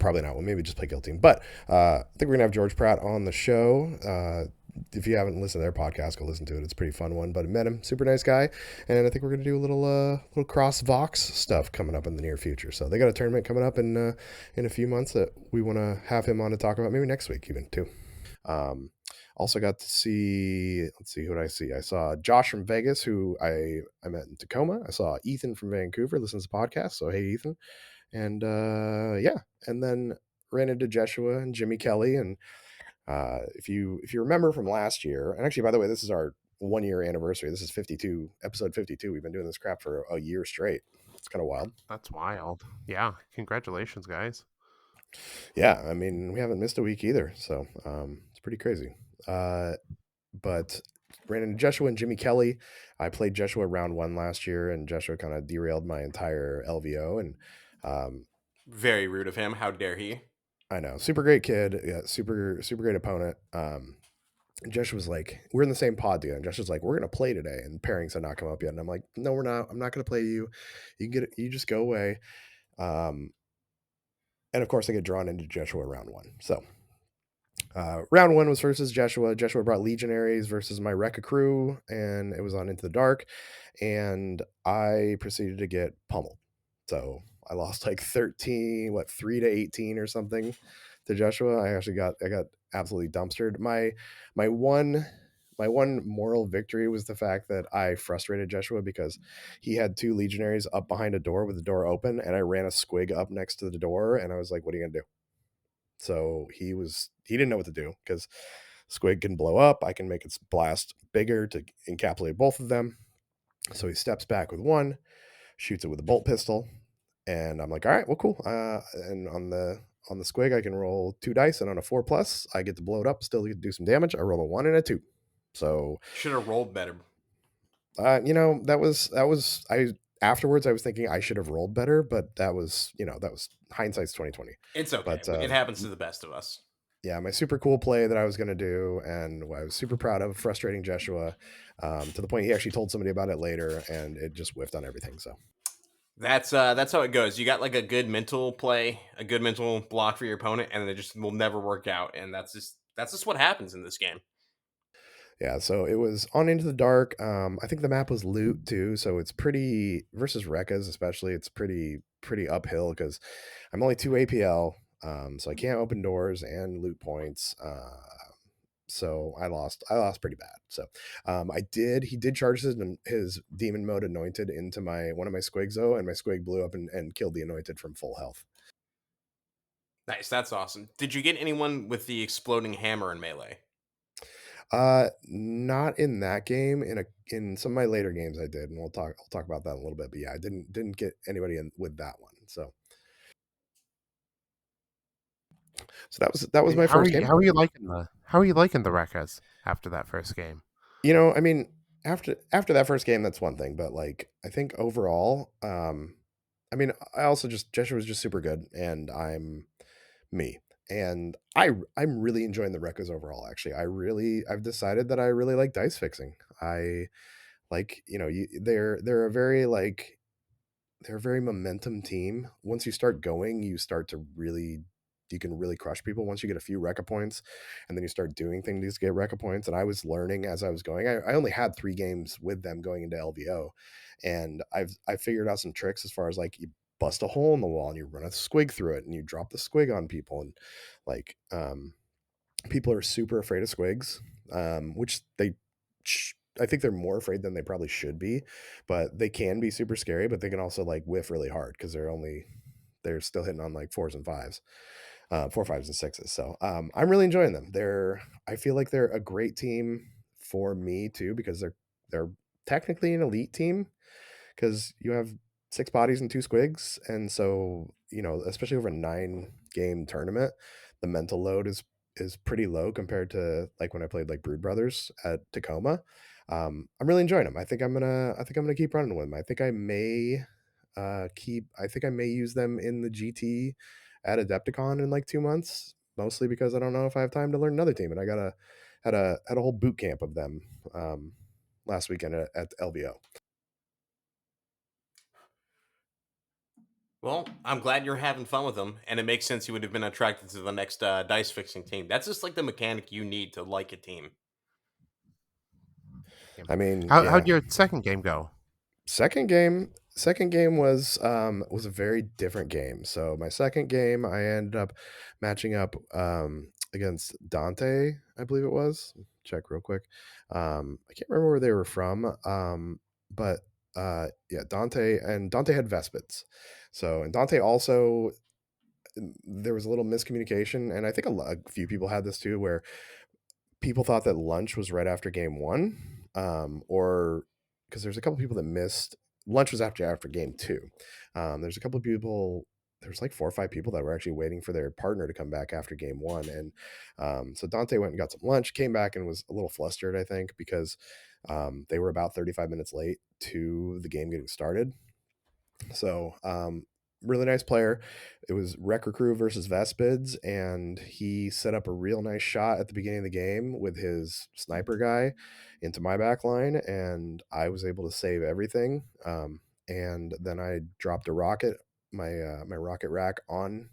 probably not. We'll maybe just play Guild Team. But I think we're gonna have George Pratt on the show. If you haven't listened to their podcast, go listen to it. It's a pretty fun one. But I met him, super nice guy, and I think we're gonna do a little cross Vox stuff coming up in the near future. So they got a tournament coming up in a few months that we want to have him on to talk about. Maybe next week even too. Also got to see, let's see, who did I see? I saw Josh from Vegas, who I met in Tacoma. I saw Ethan from Vancouver, listens to podcasts. So hey, Ethan. And yeah, and then ran into Jeshua and Jimmy Kelly. And if you remember from last year, and actually, by the way, this is our 1 year anniversary. This is 52, episode 52. We've been doing this crap for a year straight. It's kind of wild. That's wild. Yeah, congratulations, guys. Yeah, I mean, we haven't missed a week either. So it's pretty crazy. But ran into Joshua and Jimmy Kelly. I played Joshua round one last year, and Joshua kind of derailed my entire LVO. And Very rude of him. How dare he? I know, super great kid, yeah, super great opponent. Josh was like, we're in the same pod together. And Josh was like, we're gonna play today, and pairings had not come up yet. And I'm like, no, we're not. I'm not gonna play you. You can get it. You just go away. Um, and of course, I get drawn into Joshua round one. So round one was versus Joshua. Joshua brought Legionaries versus my Rekka crew, and it was on Into the Dark. And I proceeded to get pummeled. So I lost like 13, what 3-18 or something to Joshua. I got absolutely dumpstered. My one my one moral victory was the fact that I frustrated Joshua because he had two legionaries up behind a door with the door open, and I ran a squig up next to the door, and I was like, "What are you gonna do?" So he didn't know what to do because squig can blow up. I can make its blast bigger to encapsulate both of them. So he steps back with one, shoots it with a bolt pistol, and I'm like, all right, well, cool. And on the squig, I can roll 2 dice, and on a 4+, I get to blow it up, still get to do some damage. I roll a 1 and a 2. So, Should have rolled better. that was I afterwards I was thinking I should have rolled better, but that was hindsight's 2020. It's okay. But It happens to the best of us. yeah, my super cool play that I was going to do, and I was super proud of, frustrating Joshua, to the point he actually told somebody about it later, and it just whiffed on everything. So That's how it goes. You got like a good mental play, a good mental block for your opponent, and it just will never work out. And that's just what happens in this game. yeah, so it was on Into the Dark. I think the map was loot too, so it's pretty versus Rekkas especially. It's pretty uphill because I'm only 2 APL, so I can't open doors and loot points. So I lost pretty bad. So he did charge his demon mode anointed into my one of my squigs though, and my squig blew up and killed the anointed from full health. Nice, that's awesome. Did you get anyone with the exploding hammer in melee? Not in that game. In some of my later games, I did, and I'll talk about that in a little bit. But yeah, I didn't get anybody in with that one. So that was my first game. how are you liking the Reccas after that first game? I mean, after that first game, that's one thing, but like I think overall, I mean, I also just Joshua was just super good, and I'm me, and I'm really enjoying the Recas overall. Actually, I've decided that I really like dice fixing. I like they're a very like they're a very momentum team. Once you start going, you can really crush people once you get a few Rekka points, and then you start doing things to get Rekka points. And I was learning as I was going. I only had 3 games with them going into LVO, and I figured out some tricks as far as like you bust a hole in the wall and you run a squig through it and you drop the squig on people, and like people are super afraid of squigs, which I think they're more afraid than they probably should be, but they can be super scary, but they can also like whiff really hard because they're still hitting on like fours and fives, 4, 5s, and 6s. So I'm really enjoying them. I feel like they're a great team for me too because they're technically an elite team because you have 6 bodies and 2 squigs, and so especially over a 9 game tournament, the mental load is pretty low compared to like when I played like Brood Brothers at Tacoma. I'm really enjoying them. I think I'm gonna keep running with them. I think I may use them in the GT at Adepticon in like 2 months, mostly because I don't know if I have time to learn another team, and I had a whole boot camp of them last weekend at LVO. Well, I'm glad you're having fun with them, and it makes sense you would have been attracted to the next dice fixing team. That's just like the mechanic you need to like a team. Yeah. I mean, How'd yeah. your second game go? Second game was a very different game. So my second game, I ended up matching up against Dante, I believe it was. Check real quick. I can't remember where they were from. But yeah, Dante had Vespids. So, and Dante also, there was a little miscommunication, and I think a few people had this too, where people thought that lunch was right after game one, or because there's a couple people that missed. Lunch was after game two. There's a couple of people. There's like 4 or 5 people that were actually waiting for their partner to come back after game one, and so Dante went and got some lunch, came back and was a little flustered, I think, because they were about 35 minutes late to the game getting started. So, really nice player. It was Wrecker Crew versus Vespids, and he set up a real nice shot at the beginning of the game with his sniper guy into my back line, and I was able to save everything. And then I dropped a rocket, my rocket rack on,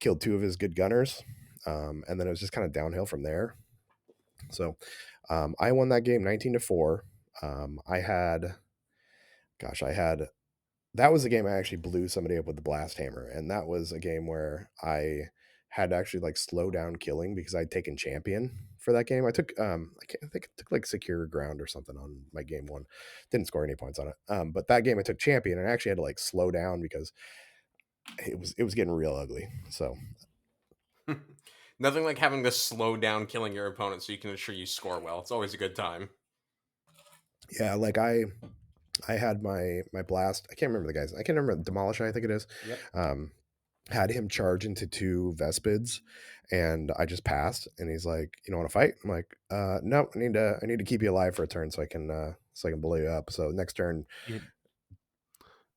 killed 2 of his good gunners, and then it was just kind of downhill from there. So, I won that game 19-4. I had that was a game I actually blew somebody up with the blast hammer, and that was a game where I had to actually like slow down killing because I'd taken champion for that game. I took I think I took like secure ground or something on my game one. Didn't score any points on it. But that game I took champion and I actually had to like slow down because it was getting real ugly. So Nothing like having to slow down killing your opponent so you can ensure you score well. It's always a good time. yeah, like I had my blast. I can't remember the guys. I can't remember Demolition. I think it is. Yep. Um, had him charge into two Vespids, and I just passed. And he's like, "You don't want to fight?" I'm like, "No, I need to keep you alive for a turn so I can blow you up." So next turn, You,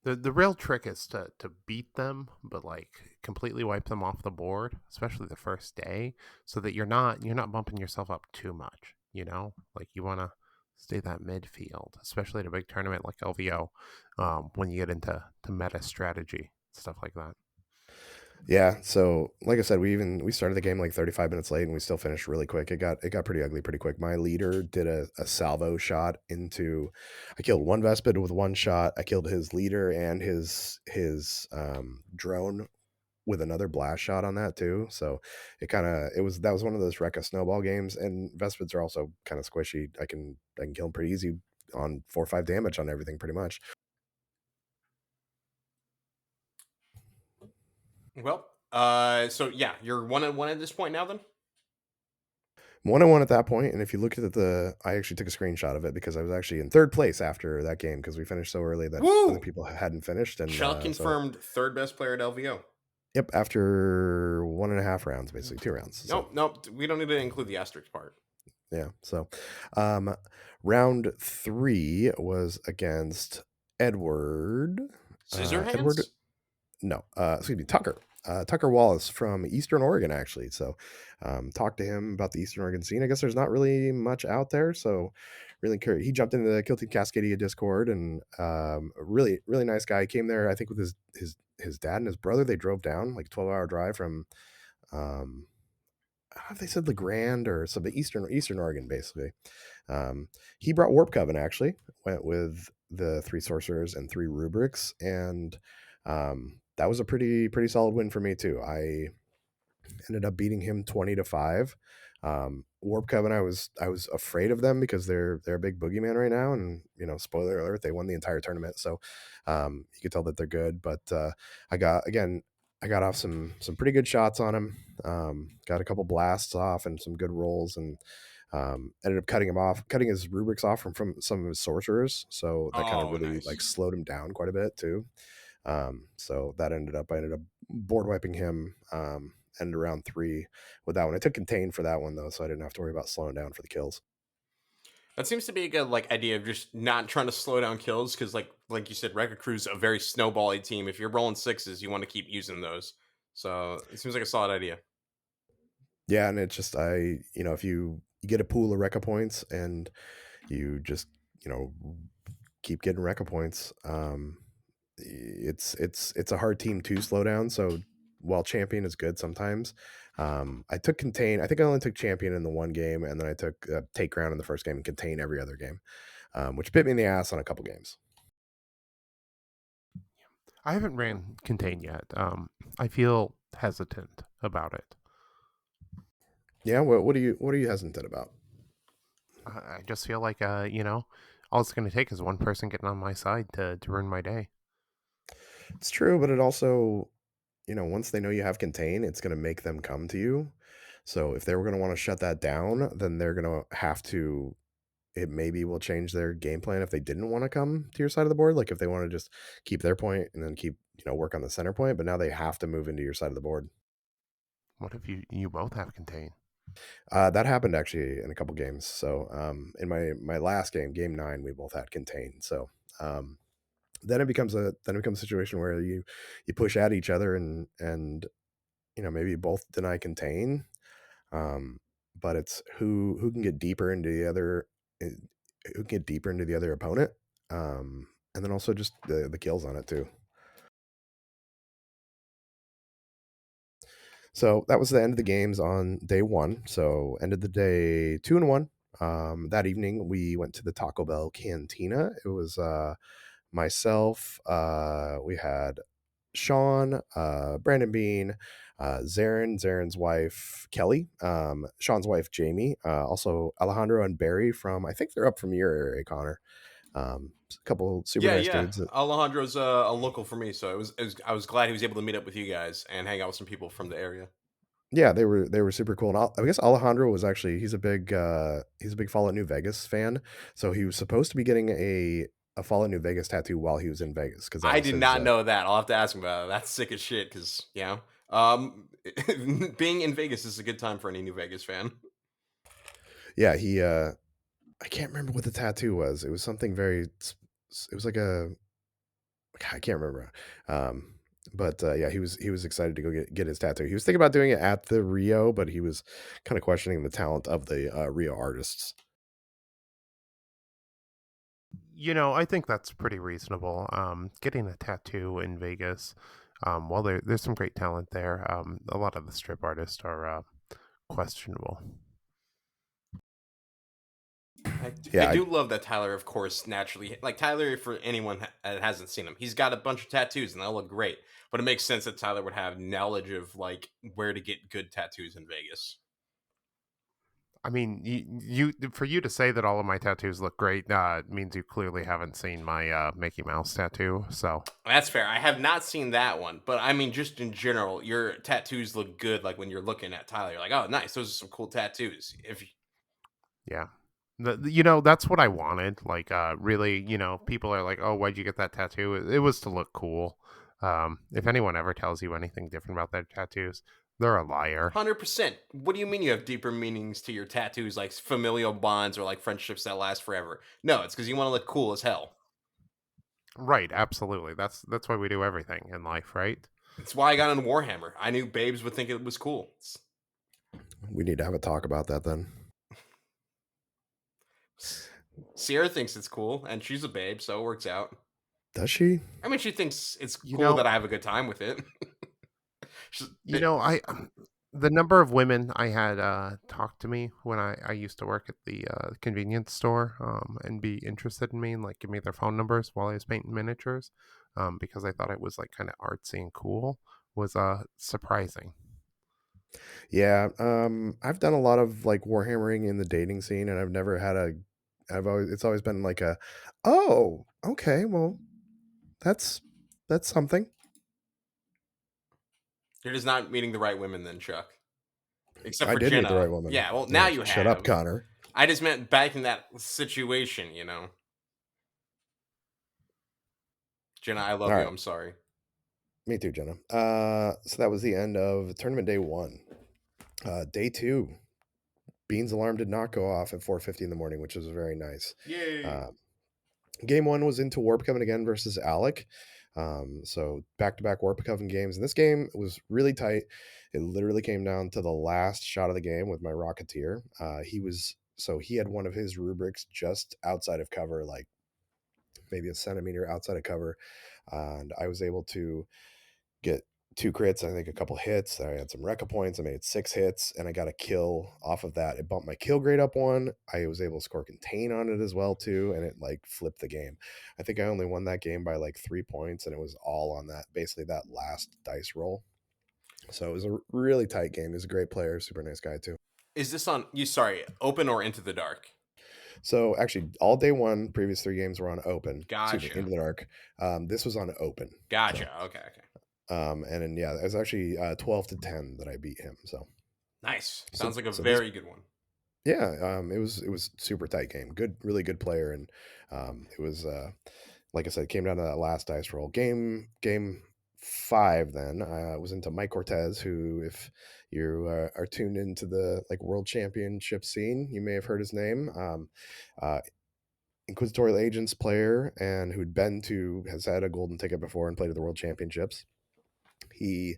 the real trick is to beat them, but like completely wipe them off the board, especially the first day, so that you're not bumping yourself up too much. Like you want to stay that midfield, especially at a big tournament like LVO, when you get into meta strategy stuff like that. yeah. So like I said, we started the game like 35 minutes late, and we still finished really quick. It got pretty ugly pretty quick. My leader did a salvo shot into. I killed one Vespid with one shot. I killed his leader and his drone with another blast shot on that too. So that was one of those Rekka snowball games, and Vespids are also kind of squishy. I can kill them pretty easy on 4 or 5 damage on everything pretty much. Well, so yeah, you're 1-1 at this point now. Then. 1-1 at that point, and if you look at I actually took a screenshot of it because I was actually in third place after that game because we finished so early that other Woo! people hadn't finished, and Chuck so confirmed third best player at LVO. yep, after 1.5 rounds, basically 2 rounds. So Nope, nope. We don't need to include the asterisk part. yeah, so um, round three was against Edward. Edward, Scissorhands. no, excuse me, Tucker. Tucker Wallace from Eastern Oregon, actually. So, talked to him about the Eastern Oregon scene. I guess there's not really much out there. So, really curious. He jumped into the Kill Team Cascadia Discord, and really, really nice guy. He came there, I think, with his dad and his brother. They drove down like 12-hour drive from, um, I don't know if they said LeGrand or some Eastern Oregon, basically. He brought Warp Coven, actually. Went with the 3 sorcerers and 3 rubrics, and that was a pretty solid win for me too. I ended up beating him 20-5. Warp Coven, I was afraid of them because they're a big boogeyman right now, and spoiler alert, they won the entire tournament. So you could tell that they're good. But I got off some pretty good shots on him. Got a couple blasts off and some good rolls, and ended up cutting his rubrics off from some of his sorcerers. So that kind of Oh, really nice. like slowed him down quite a bit too. So I ended up board wiping him. End around three with that one. I took contain for that one though, so I didn't have to worry about slowing down for the kills. That seems to be a good idea of just not trying to slow down kills because you said, Rekka Crew's a very snowbally team. If you're rolling sixes, you want to keep using those. So it seems like a solid idea. Yeah, and it's just if you get a pool of Rekka points and you just you know keep getting Rekka points, it's a hard team to slow down. So while champion is good sometimes, I took contain. I think I only took champion in the one game, and then I took take ground in the first game and contain every other game, which bit me in the ass on a couple games. I haven't ran Contain yet. I feel hesitant about it. Yeah, what are you hesitant about? I just feel like all it's going to take is one person getting on my side to ruin my day. It's true, but it also, once they know you have contain, it's going to make them come to you. So if they were going to want to shut that down, then they're going to have to. It maybe will change their game plan if they didn't want to come to your side of the board. Like if they want to just keep their point and then keep work on the center point, but now they have to move into your side of the board. What if you both have Contain? That happened actually in a couple games. So in my last game, game 9, we both had contain. So then it becomes a situation where you push at each other and maybe both deny contain, um, but it's who can get deeper into the other, eh, who can get deeper into the other opponent, and then also just the kills on it too. So that was the end of the games on day one. So ended the day 2-1. That evening we went to the Taco Bell Cantina. It was myself. We had Sean, Brandon Bean, Zaren's wife Kelly, Sean's wife Jamie, also Alejandro and Barry from, I think they're up from your area, Connor. A couple super Yeah, nice yeah. dudes. Alejandro's a local for me, so I was glad he was able to meet up with you guys and hang out with some people from the area. Yeah, they were super cool. And I guess Alejandro was actually he's a big Fallout New Vegas fan. So he was supposed to be getting a Fallout New Vegas tattoo while he was in Vegas because that I was did his not know that. I'll have to ask him about it. That's sick as shit because, being in Vegas is a good time for any New Vegas fan. yeah, he I can't remember what the tattoo was. It was something very it was like a I can't remember. Um but yeah, he was excited to go get his tattoo. He was thinking about doing it at the Rio, but he was kind of questioning the talent of the Rio artists. I think that's pretty reasonable. Getting a tattoo in Vegas, while there's some great talent there, a lot of the strip artists are questionable. I Yeah, do love that Tyler, of course, naturally, like Tyler, for anyone that hasn't seen him, he's got a bunch of tattoos and they look great. But it makes sense that Tyler would have knowledge of like where to get good tattoos in Vegas. I mean, for you to say that all of my tattoos look great means you clearly haven't seen my Mickey Mouse tattoo. So That's fair. I have not seen that one, but I mean, just in general, your tattoos look good. Like when you're looking at Tyler, you're like, oh, nice. Those are some cool tattoos. If yeah, that's what I wanted. Like, really, people are like, "Oh, why'd you get that tattoo?" It was to look cool. If anyone ever tells you anything different about their tattoos, they're a liar. 100%. What do you mean you have deeper meanings to your tattoos, like familial bonds or like friendships that last forever? No, it's because you want to look cool as hell. Right, absolutely. That's why we do everything in life, right? It's why I got into Warhammer. I knew babes would think it was cool. we need to have a talk about that then. Sierra thinks it's cool, and she's a babe, so it works out. Does she? I mean, she thinks it's You cool know, that I have a good time with it. She's- you know, I the number of women I had talk to me when I used to work at the convenience store and be interested in me and like give me their phone numbers while I was painting miniatures because I thought it was like kind of artsy and cool was surprising. Yeah, I've done a lot of like warhammering in the dating scene, and I've never had a. I've always it's always been like a, oh, okay, well, that's that's something. You're just not meeting the right women, then, Chuck. Except I for did meet the Jenna. right woman. Yeah, well, now you Shut up, have. Connor. I just meant back in that situation. Jenna, I All love you. right, I'm sorry. me too, Jenna. So that was the end of tournament day one. Day two, Bean's alarm did not go off at 4:50 in the morning, which was very nice. Yay. Uh, Game one was into Warp Coven again versus Alec. So back to back Warp Coven games. And this game was really tight. It literally came down to the last shot of the game with my Rocketeer. He had one of his rubrics just outside of cover, like maybe a centimeter outside of cover. And I was able to get two crits, I think a couple hits. I had some Rekka points. I made 6 hits and I got a kill off of that. It bumped my kill grade up one. I was able to score contain on it as well too, and it like flipped the game. I think I only won that game by like 3 points, and it was all on that basically that last dice roll. So it was a really tight game. He's a great player, super nice guy too. Is this on you? Sorry, open or into the dark? So actually, all day one, previous 3 games were on open. Excuse me, Gotcha. into the dark. This was on open. So, Gotcha. Okay. Okay. and then yeah, it was actually 12-10 that I beat him. So Nice. so Sounds like a so these very good one. yeah, it was super tight game. Good, really good player, and it was like I said, came down to that last dice roll. Game five. Then I was into Mike Cortez, who, if you are tuned into the like world championship scene, you may have heard his name. Uh, Inquisitorial Agents player, and has had a golden ticket before and played at the world championships. He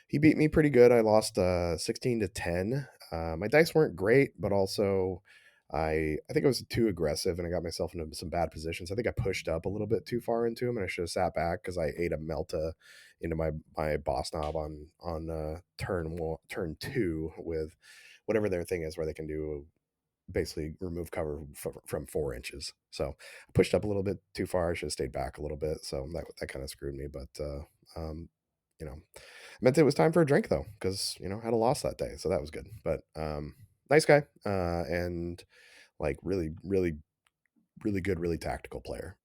he beat me pretty good. I lost 16-10. My dice weren't great, but also I think I was too aggressive and I got myself into some bad positions. I think I pushed up a little bit too far into him, and I should have sat back because I ate a Melta into my boss knob on turn two with whatever their thing is where they can do basically remove cover from 4 inches. So I pushed up a little bit too far. I should have stayed back a little bit. So that kind of screwed me. But um, you know, meant it was time for a drink though, because I had a loss that day, so that was good. But nice guy, and like really, really, really good, really tactical player.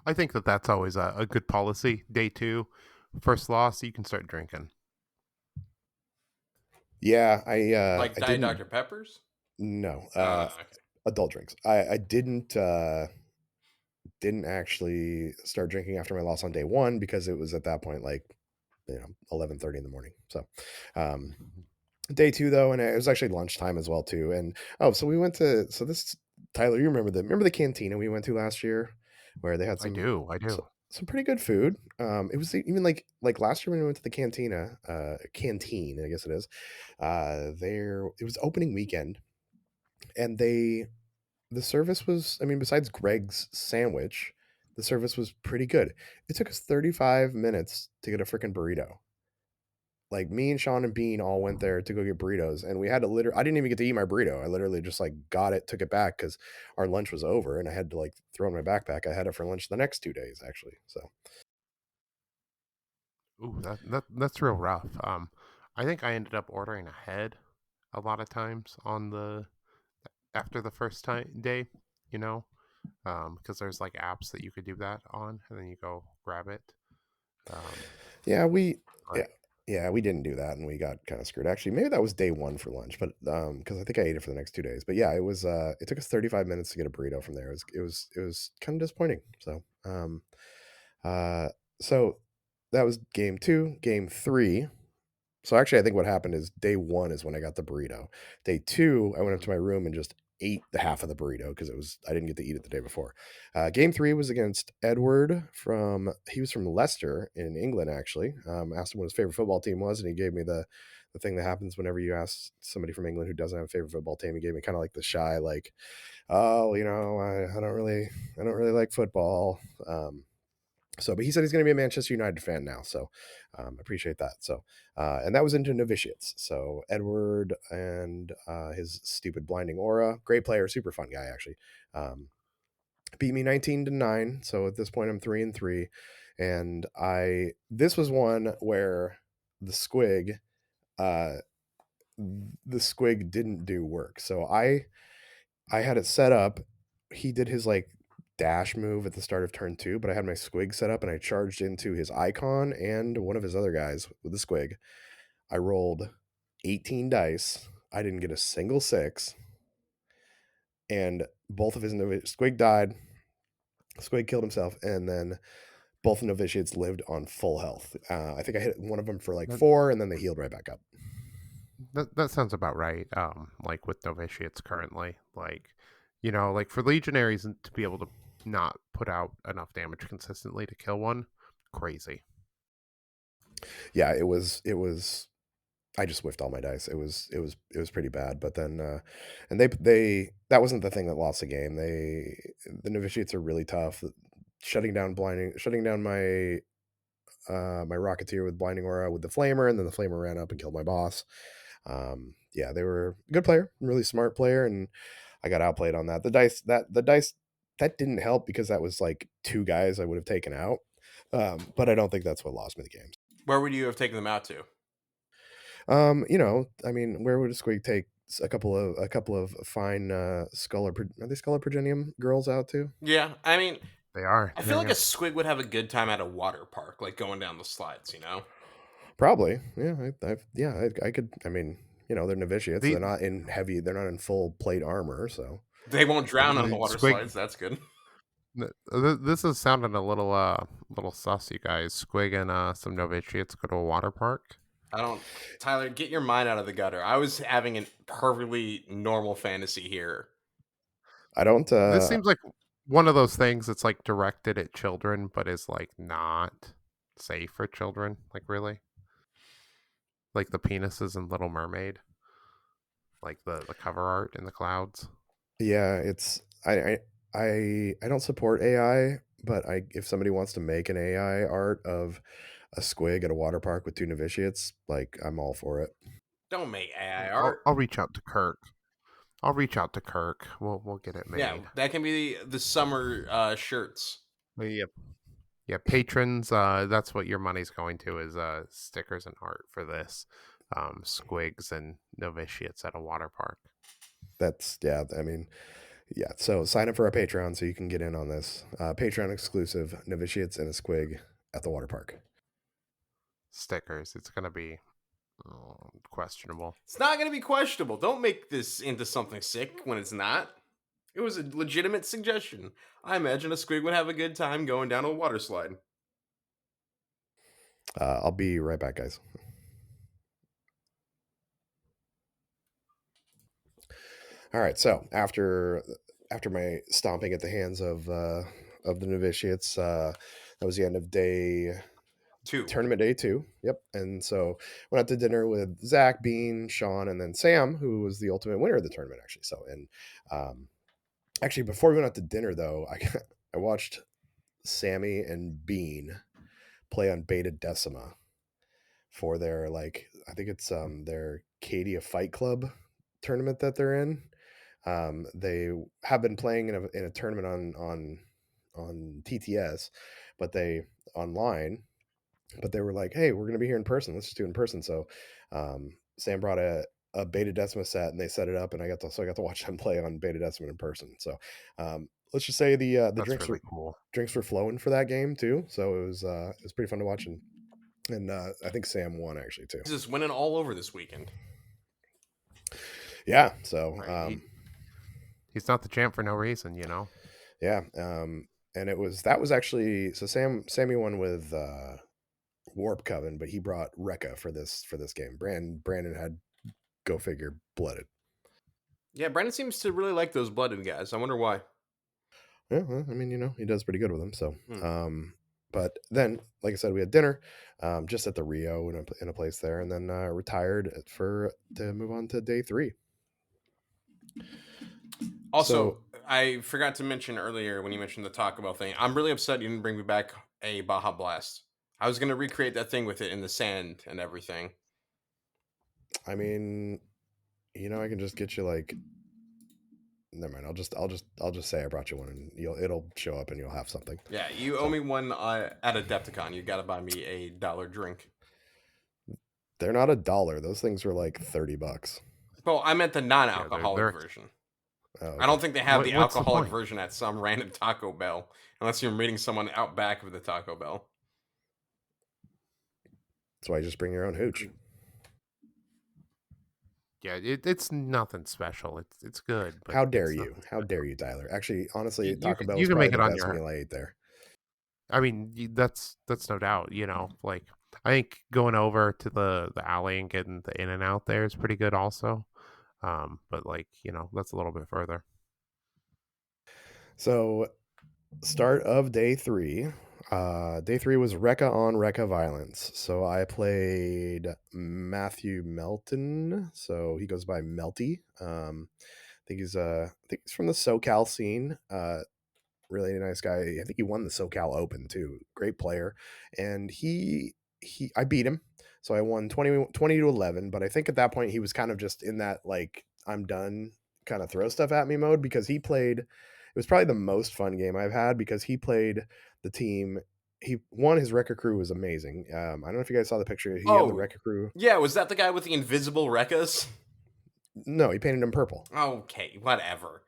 I think that that's always a good policy. Day two, first loss, you can start drinking. Yeah, Like I Diet didn't Dr. Peppers? no Okay. adult drinks. I didn't actually start drinking after my loss on day one because it was at that point like 11:30 in the morning. So um day two though, and it was actually lunchtime as well too. And oh, so we went to so this Tyler, you remember the cantina we went to last year where they had I some do, I so, do. some pretty good food. It was even like last year when we went to the canteen, I guess it is. There it was opening weekend, and the service was, I mean, besides Greg's sandwich, the service was pretty good. It took us 35 minutes to get a freaking burrito. Like me and Sean and Bean all went there to go get burritos, and we had to I didn't even get to eat my burrito. I literally just like got it, took it back because our lunch was over, and I had to like throw in my backpack. I had it for lunch the next 2 days actually. So Ooh, that's real rough. I think I ended up ordering ahead a lot of times on the after the first time day, you know, because there's like apps that you could do that on, and then you go grab it. Um, yeah, yeah, but yeah, we didn't do that, and we got kind of screwed. Actually, maybe that was day one for lunch, but because I think I ate it for the next 2 days. But yeah, it was. It took us 35 minutes to get a burrito from there. It was kind of disappointing. Uh, so that was game two. Game three. So actually, I think what happened is day one is when I got the burrito. Day two, I went up mhm. to my room and just ate the half of the burrito because I didn't get to eat it the day before. Game three was against Edward he was from Leicester in England actually. Asked him what his favorite football team was, and he gave me the thing that happens whenever you ask somebody from England who doesn't have a favorite football team. He gave me kind of like the shy like, oh, I don't really like football. But he said he's going to be a Manchester United fan now, so appreciate that. So, and that was into novitiates. So Edward and his stupid blinding aura, great player, super fun guy actually, um, beat me 19-9. So at this point, I'm 3-3, and I this was one where the squig, uh, the squig didn't do work. So I had it set up. He did his like dash move at the start of turn two, but I had my squig set up and I charged into his icon and one of his other guys with the squig. I rolled 18 dice. I didn't get a single six, and both of his squig died. Squig killed himself, and then both novitiates lived on full health. I think I hit one of them for like that, four, and then they healed right back up. that sounds about right. Like with novitiates currently, like like for legionaries to be able to not put out enough damage consistently to kill one, crazy. Yeah, it was I just whiffed all my dice. It was pretty bad. But then and they that wasn't the thing that lost the game. The novitiates are really tough. Shutting down my rocketeer with blinding aura with the flamer, and then the flamer ran up and killed my boss. Yeah, they were a good player, really smart player, and I got outplayed on that. The dice that didn't help because that was like two guys I would have taken out. But I don't think that's what lost me the game. Where would you have taken them out to? I mean, where would a squig take a couple of fine are they Scholar Progenium girls out to? Yeah, I mean, They are. I feel Yeah, like a yeah. squig would have a good time at a water park, like going down the slides, you know? Probably. Yeah, I could. I mean, they're novitiates. The They're not in full plate armor. So They won't drown on the the water squig. slides, that's good. This is sounding a little sus, you guys. Squig and some novitiates go to a water park. I don't Tyler, get your mind out of the gutter. I was having a perfectly normal fantasy here. I don't. This seems like one of those things that's like directed at children, but is like not safe for children. Like really, like the penises in Little Mermaid, like the cover art in the clouds. Yeah, it's I don't support AI, but if somebody wants to make an AI art of a squig at a water park with two novitiates, like I'm all for it. Don't make AI I'll art. I'll reach out to Kirk. I'll reach out to Kirk. We'll get it Yeah, made. that can be the summer shirts. But yeah, yeah, patrons. That's what your money's going to is stickers and art for this. Squigs and novitiates at a water park. That's yeah. I mean, yeah. So sign up for our Patreon so you can get in on this Patreon exclusive novitiates and a squig at the water park. Stickers. It's gonna be questionable. It's not going to be questionable. Don't make this into something sick when it's not. It was a legitimate suggestion. I imagine a squig would have a good time going down a water slide. I'll be right back, guys. All right. So after my stomping at the hands of the novitiates, that was the end of Two. tournament day 2. Yep. And so went out to dinner with Zach, Bean, Sean, and then Sam, who was the ultimate winner of the tournament, actually. So, and actually, before we went out to dinner, though, I watched Sammy and Bean play on Beta Decima for their like I think it's their Cadia Fight Club tournament that they're in. They have been playing in a tournament on TTS, but they online. But they were like, "Hey, we're gonna be here in person. Let's just do it in person." So Sam brought a Beta Decima set, and they set it up, and I got to watch them play on Beta Decima in person. So let's just say the That's really cool. drinks were flowing for that game too. So it was pretty fun to watch, and I think Sam won actually too. He's just winning all over this weekend. Yeah. So Right. He's not the champ for no reason, yeah. And that was actually so Sammy won with Warp Coven, but he brought Rekka for this game. Brandon had go figure blooded. Yeah, Brandon seems to really like those blooded guys. I wonder why. Yeah, well, I mean, he does pretty good with them. So, Hmm. but then, like I said, we had dinner, just at the Rio in a place there, and then retired to move on to day 3. Also, So, I forgot to mention earlier when you mentioned the Taco Bell thing. I'm really upset you didn't bring me back a Baja Blast. I was gonna recreate that thing with it in the sand and everything. I mean, I can just get you like. Never mind. I'll just say I brought you one, and it'll show up, and you'll have something. Yeah, you owe So me one at Adepticon. You got to buy me a dollar drink. they're not $1. Those things were like $30. Well, I meant the Yeah, non-alcoholic they're version. Oh, I okay. don't think they have the what's the alcoholic point? version at some random Taco Bell, unless you're meeting someone out back of the Taco Bell. That's why you just bring your own hooch. Yeah, it's nothing special. It's good, but How dare it's you? nothing How dare special. you, Tyler? Actually, honestly, You Taco can Bell you was can probably make the it on best your. meal I ate there. I mean, that's no doubt. Like I think going over to the alley and getting the In and Out there is pretty good also. But like that's a little bit further. So, start of day 3. Day 3 was Rekka on Rekka Violence. So I played Matthew Melton. So he goes by Melty. I think he's from the SoCal scene. Really nice guy. I think he won the SoCal Open too. Great player, and he I beat him, so I won 20 to 11. But I think at that point he was kind of just in that like I'm done, kind of throw stuff at me mode because he played. It was probably the most fun game I've had because he played the team. He won. His record crew was amazing. I don't know if you guys saw the picture. He had the Oh, record crew. yeah, was that the guy with the invisible Rekkas? No, he painted him purple. Okay, whatever.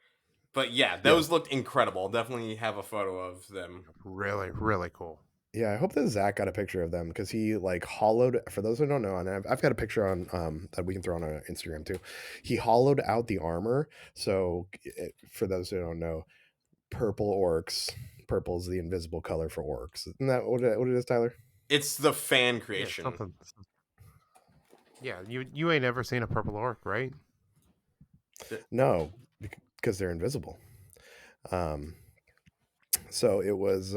But yeah, Yeah, those looked incredible. I'll definitely have a photo of them. Really, really cool. yeah, I hope that Zach got a picture of them because he like hollowed. For those who don't know, and I've got a picture on that we can throw on our Instagram too. He hollowed out the armor. So for those who don't know, purple orcs. Purple is the invisible color for orcs. Isn't that what it is, Tyler? It's the fan Yeah, creation. something. Yeah, you ain't ever seen a purple orc, right? No, because they're invisible. Um, so it was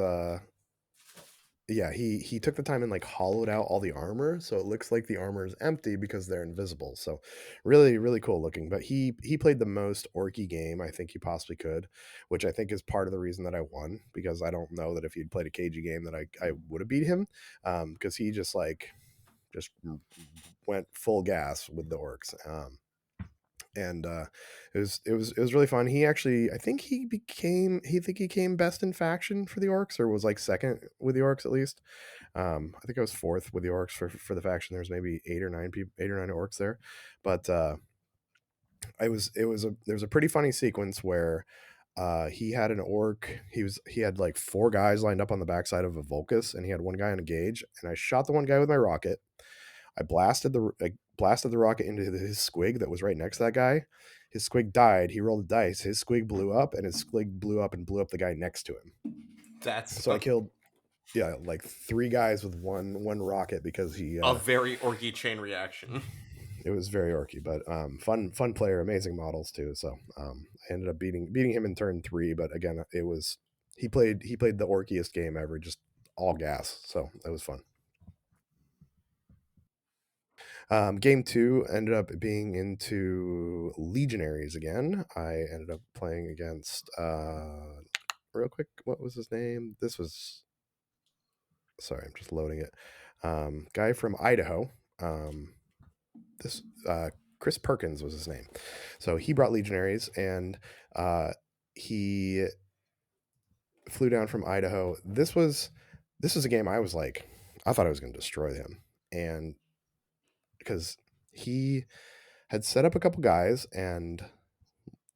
yeah, he took the time and like hollowed out all the armor so it looks like the armor is empty because they're invisible. So really really cool looking, but he played the most orky game I think he possibly could, which I think is part of the reason that I won because I don't know that if he'd played a cagey game that I would have beat him, because he just went full gas with the orcs. and it was really fun. He actually, I think he came best in faction for the orcs, or was like second with the orcs at least. I think I was fourth with the orcs for the faction. There's maybe 8 or 9 people, 8 or 9 orcs there, but there was a pretty funny sequence where he had an orc. He had like four guys lined up on the backside of a Volcus, and he had one guy on a gauge. And I shot the one guy with my rocket. I blasted the rocket into his squig that was right next to that guy. His squig died. He rolled a dice. His squig blew up, and his squig blew up and blew up the guy next to him. That's So I killed, yeah, like three guys with one rocket because he a very orky chain reaction. it was very orky, but fun player, amazing models too. So I ended up beating him in turn 3, but again, it was he played the orkiest game ever, just all gas. So that was fun. Game 2 ended up being into Legionaries again. I ended up playing against real quick. What was his name? This was, sorry, I'm just loading it. Guy from Idaho. This Chris Perkins was his name. So he brought Legionaries, and he flew down from Idaho. This was a game I was like, I thought I was going to destroy him, and because he had set up a couple guys, and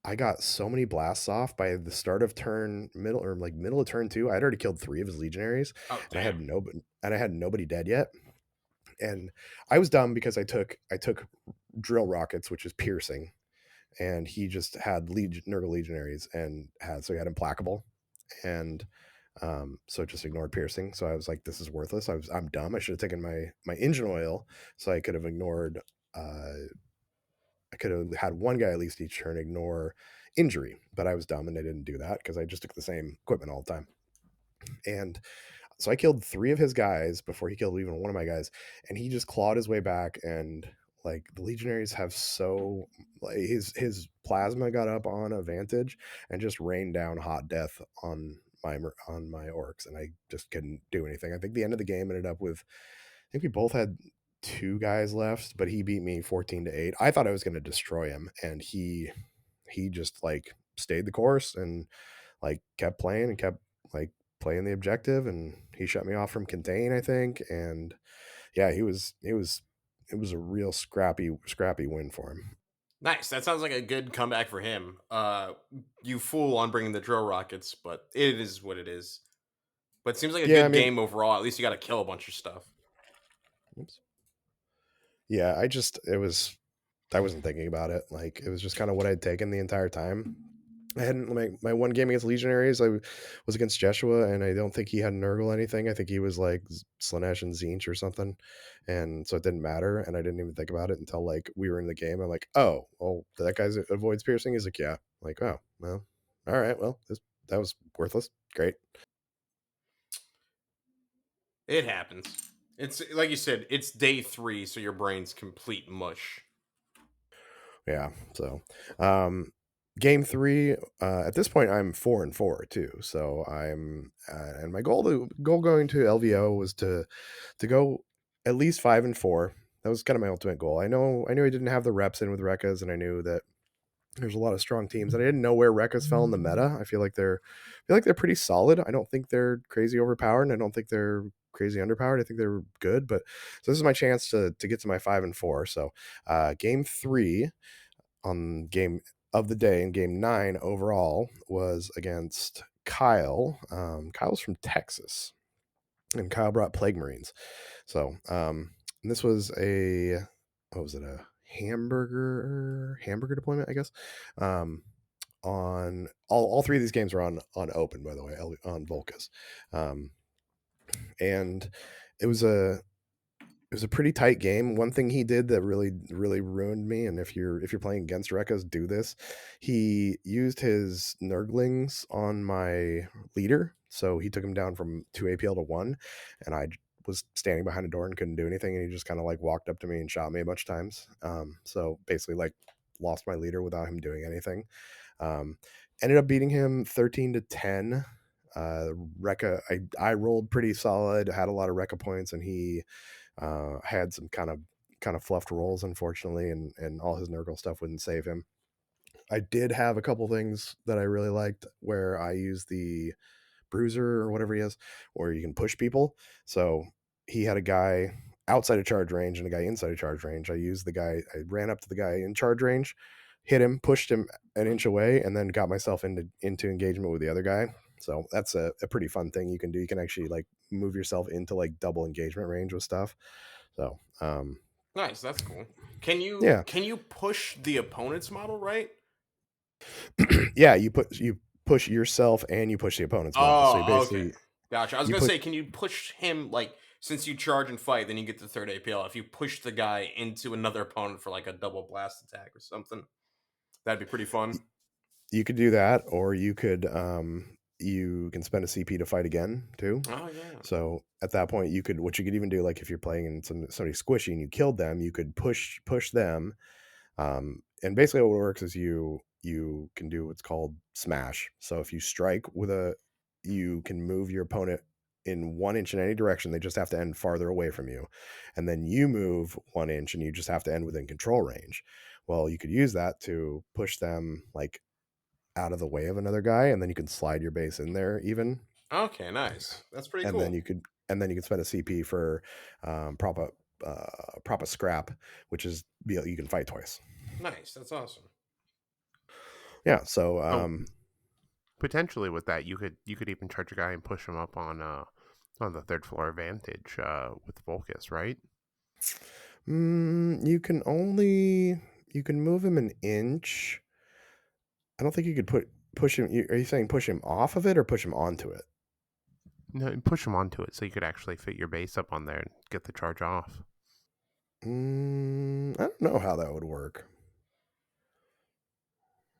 I got so many blasts off by the start of turn middle, or like middle of turn 2. I'd already killed 3 of his Legionaries, Oh and I had damn! nobody dead yet. And I was dumb because I took drill rockets, which is piercing, and he just had Nurgle Legionaries, and he had implacable, and so it just ignored piercing. So I was like, this is worthless. I'm dumb. I should have taken my engine oil, so I could have ignored. I could have had one guy at least each turn ignore injury, but I was dumb and I didn't do that because I just took the same equipment all the time. And so I killed 3 of his guys before he killed even one of my guys, and he just clawed his way back. And like the Legionaries have so, like, his plasma got up on a vantage and just rained down hot death on my orcs, and I just couldn't do anything. I think the end of the game ended up with, I think we both had 2 guys left, but he beat me 14-8. I thought I was going to destroy him, and he just like stayed the course and like kept playing and kept like playing the objective, and he shut me off from contain, I think. And yeah, it was a real scrappy win for him. Nice. That sounds like a good comeback for him. You fool on bringing the drill rockets, but it is what it is. But it seems like a Yeah, I good mean, game overall. At least you got to kill a bunch of stuff. oops. Yeah, I wasn't thinking about it. Like, it was just kind of what I'd taken the entire time. I hadn't, my one game against Legionaries, was against Jeshua, and I don't think he had Nurgle anything. I think he was like Slanesh and Zinch or something, and so it didn't matter. And I didn't even think about it until like we were in the game. I'm like, oh, that guy avoids piercing. He's like, yeah. I'm like, oh, well, all right, well, that was worthless. Great. It happens. It's like you said. It's day 3, so your brain's complete mush. Yeah. So, um, game 3. At this point, I'm 4-4 too. So and my goal going to LVO was to go at least 5-4. That was kind of my ultimate goal. I knew I didn't have the reps in with Rekkas, and I knew that there's a lot of strong teams, and I didn't know where Rekkas fell in the meta. I feel like they're pretty solid. I don't think they're crazy overpowered, and I don't think they're crazy underpowered. I think they're good, but so this is my chance to get to my 5-4. So game 3 on game of the day, and game 9 overall was against Kyle. Kyle's from Texas, and Kyle brought Plague Marines. So and this was a, what was it, a hamburger deployment, I guess. On all 3 of these games were on open, by the way, on Volcas. And it was a pretty tight game. One thing he did that really ruined me, and if you're playing against Rekkas, do this. He used his Nurglings on my leader, so he took him down from 2 APL to 1, and I was standing behind a door and couldn't do anything, and he just kind of like walked up to me and shot me a bunch of times. So basically, like, lost my leader without him doing anything. Um, Ended up beating him 13-10. Rekka, I rolled pretty solid, had a lot of Rekka points, and he had some kind of kind of fluffed rolls, unfortunately, and all his Nurgle stuff wouldn't save him. I did have a couple things that I really liked where I used the bruiser or whatever he is, where you can push people. So he had a guy outside of charge range and a guy inside of charge range. I ran up to the guy in charge range, hit him, pushed him an inch away, and then got myself into engagement with the other guy. So that's a pretty fun thing you can do. You can actually like move yourself into like double engagement range with stuff. So Nice, that's cool. yeah. Can you push the opponent's model, right? Yeah, you push yourself and you push the opponent's model. So you Oh, okay. basically Gotcha. I was you gonna put say, can you push him like since you charge and fight, then you get the third APL. If you push the guy into another opponent for like a double blast attack or something, that'd be pretty fun. you could do that, or you can spend a CP to fight again too. Oh yeah. So at that point, what you could even do, like if you're playing in somebody squishy and you killed them, you could push them. And basically, what works is you can do what's called smash. So if you strike you can move your opponent in 1 inch in any direction. They just have to end farther away from you, and then you move 1 inch, and you just have to end within control range. Well, you could use that to push them like out of the way of another guy, and then you can slide your base in there even, Okay, nice. That's pretty and then cool. you could spend a CP for prop up prop a scrap, which is you can fight twice. Nice. That's awesome. Yeah, so Oh, potentially with that, you could even charge a guy and push him up on the third floor advantage with Volcus, right? you can move him an inch. I don't think you could push him. Are you saying push him off of it or push him onto it? No, push him onto it so you could actually fit your base up on there and get the charge off. I don't know how that would work.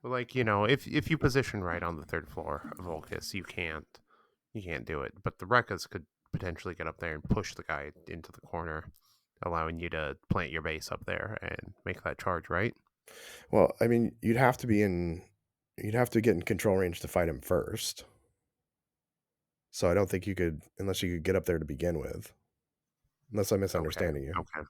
Like, if you position right on the third floor of Volcus, you can't do it. But the Rekkas could potentially get up there and push the guy into the corner, allowing you to plant your base up there and make that charge, right? Well, I mean, you'd have to get in control range to fight him first. So I don't think you could, unless you could get up there to begin with. Unless I'm Okay. misunderstanding you. Okay.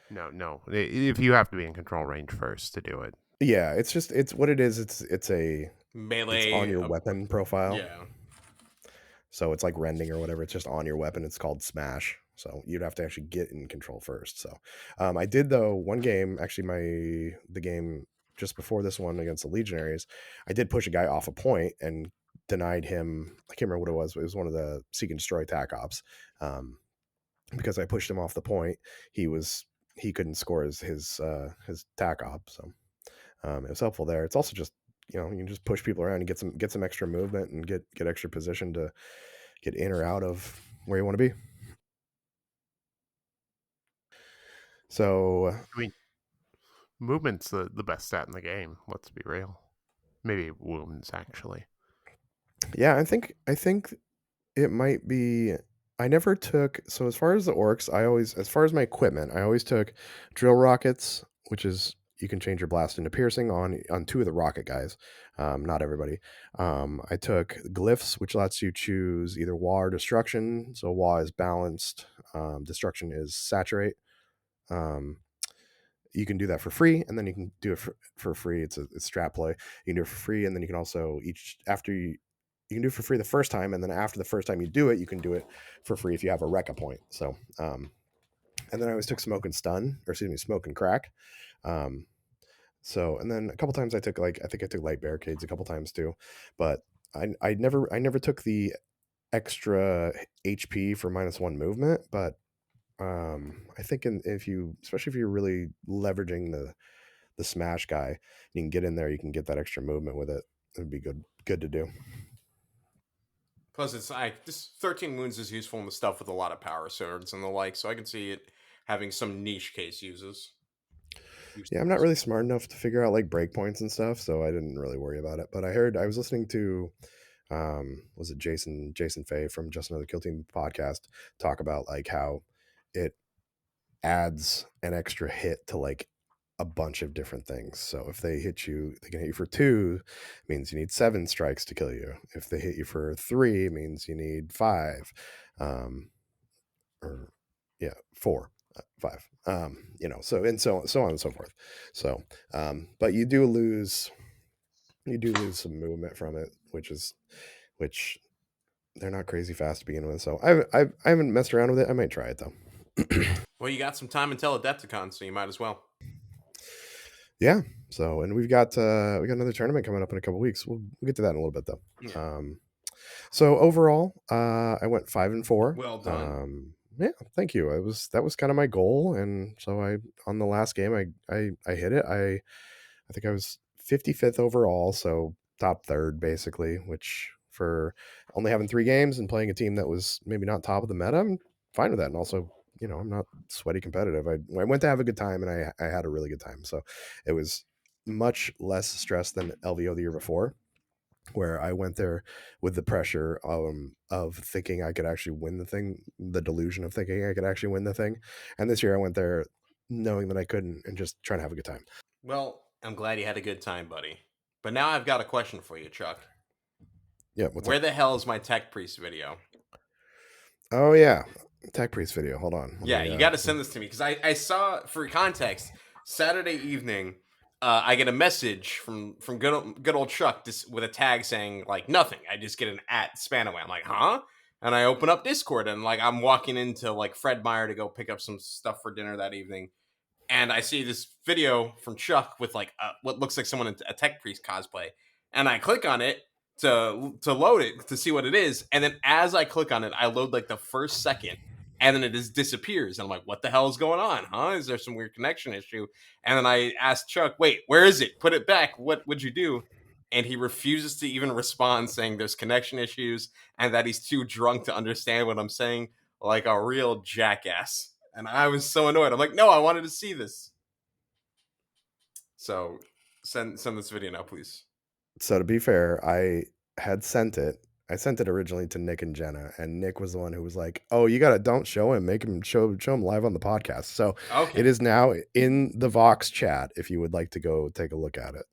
No, no. If you have to be in control range first to do it. Yeah, it's what it is. It's on Melee. your weapon profile. Yeah. So it's like rending or whatever. It's just on your weapon. It's called smash. So you'd have to actually get in control first. So I did though one game, actually the game just before this one against the Legionaries, I did push a guy off a point and denied him. I can't remember what it was, but it was one of the seek and destroy tac ops. Because I pushed him off the point, he couldn't score his tac op. So it was helpful there. It's also just you can just push people around and get some extra movement and get extra position to get in or out of where you want to be. So I mean, movement's the best stat in the game. Let's be real. Maybe wounds, actually. yeah, I think it might be. I never took so as far as the orcs. As far as my equipment, I always took drill rockets, which is you can change your blast into piercing on two of the rocket guys. Not everybody. I took glyphs, which lets you choose either wah or destruction. So wah is balanced, destruction is saturate. Um, you can do that for free, and then you can do it for free. It's strap play. You can do it for free, and then you can also you can do it for free the first time, and then after the first time you do it, you can do it for free if you have a Rekka point. So, and then I always took smoke and stun, or excuse me, smoke and crack. Um, so, and then a couple times I think I took light barricades a couple times too, but I never took the extra HP for -1 movement, but I think especially if you're really leveraging the smash guy, you can get in there, you can get that extra movement with it. It'd be good to do. Plus, it's like this 13 wounds is useful in the stuff with a lot of power swords and the like, so I can see it having some niche case uses. Yeah, I'm not really smart enough to figure out like breakpoints and stuff, so I didn't really worry about it. But I was listening to was it Jason Fay from Just Another Kill Team podcast talk about like how it adds an extra hit to like a bunch of different things. So if they can hit you for 2, means you need 7 strikes to kill you. If they hit you for 3, means you need 5. Um, or yeah, 4. 5. So and so on and so forth. So, but you do lose some movement from it, which they're not crazy fast to begin with. So I haven't messed around with it. I might try it though. Well, you got some time until Adepticon, so you might as well. Yeah. So, and we got another tournament coming up in a couple weeks. We'll get to that in a little bit though. Yeah. So overall, I went 5-4. Well done. Yeah, thank you. That was kind of my goal, and so I on the last game I hit it. I think I was 55th overall, so top third basically, which for only having 3 games and playing a team that was maybe not top of the meta, I'm fine with that. And also, I'm not sweaty competitive. I went to have a good time, and I had a really good time. So it was much less stress than LVO the year before, where I went there with the pressure of thinking I could actually win the thing, the delusion of thinking I could actually win the thing. And this year I went there knowing that I couldn't and just trying to have a good time. Well, I'm glad you had a good time, buddy. But now I've got a question for you, Chuck. Yeah, what's Where up? the hell is my Tech Priest video? Oh yeah, Tech Priest video. Hold on. Let Yeah, me you got to send this to me because I saw, for context, Saturday evening, I get a message from good old Chuck with a tag saying like nothing. I just get an @Spanaway. I'm like, huh? And I open up Discord and like I'm walking into like Fred Meyer to go pick up some stuff for dinner that evening, and I see this video from Chuck with like what looks like someone in a Tech Priest cosplay, and I click on it to load it to see what it is, and then as I click on it, I load like the first second, and then it just disappears, and I'm like, "What the hell is going on? Huh? Is there some weird connection issue?" And then I asked Chuck, "Wait, where is it? Put it back. What would you do?" And he refuses to even respond, saying there's connection issues and that he's too drunk to understand what I'm saying, like a real jackass. And I was so annoyed. I'm like, no, I wanted to see this. So send this video now, please. So to be fair, I had sent it. I sent it originally to Nick and Jenna, and Nick was the one who was like, "Oh, you gotta don't show him, make him show him live on the podcast." So it Okay. is now in the Vox chat if you would like to go take a look at it.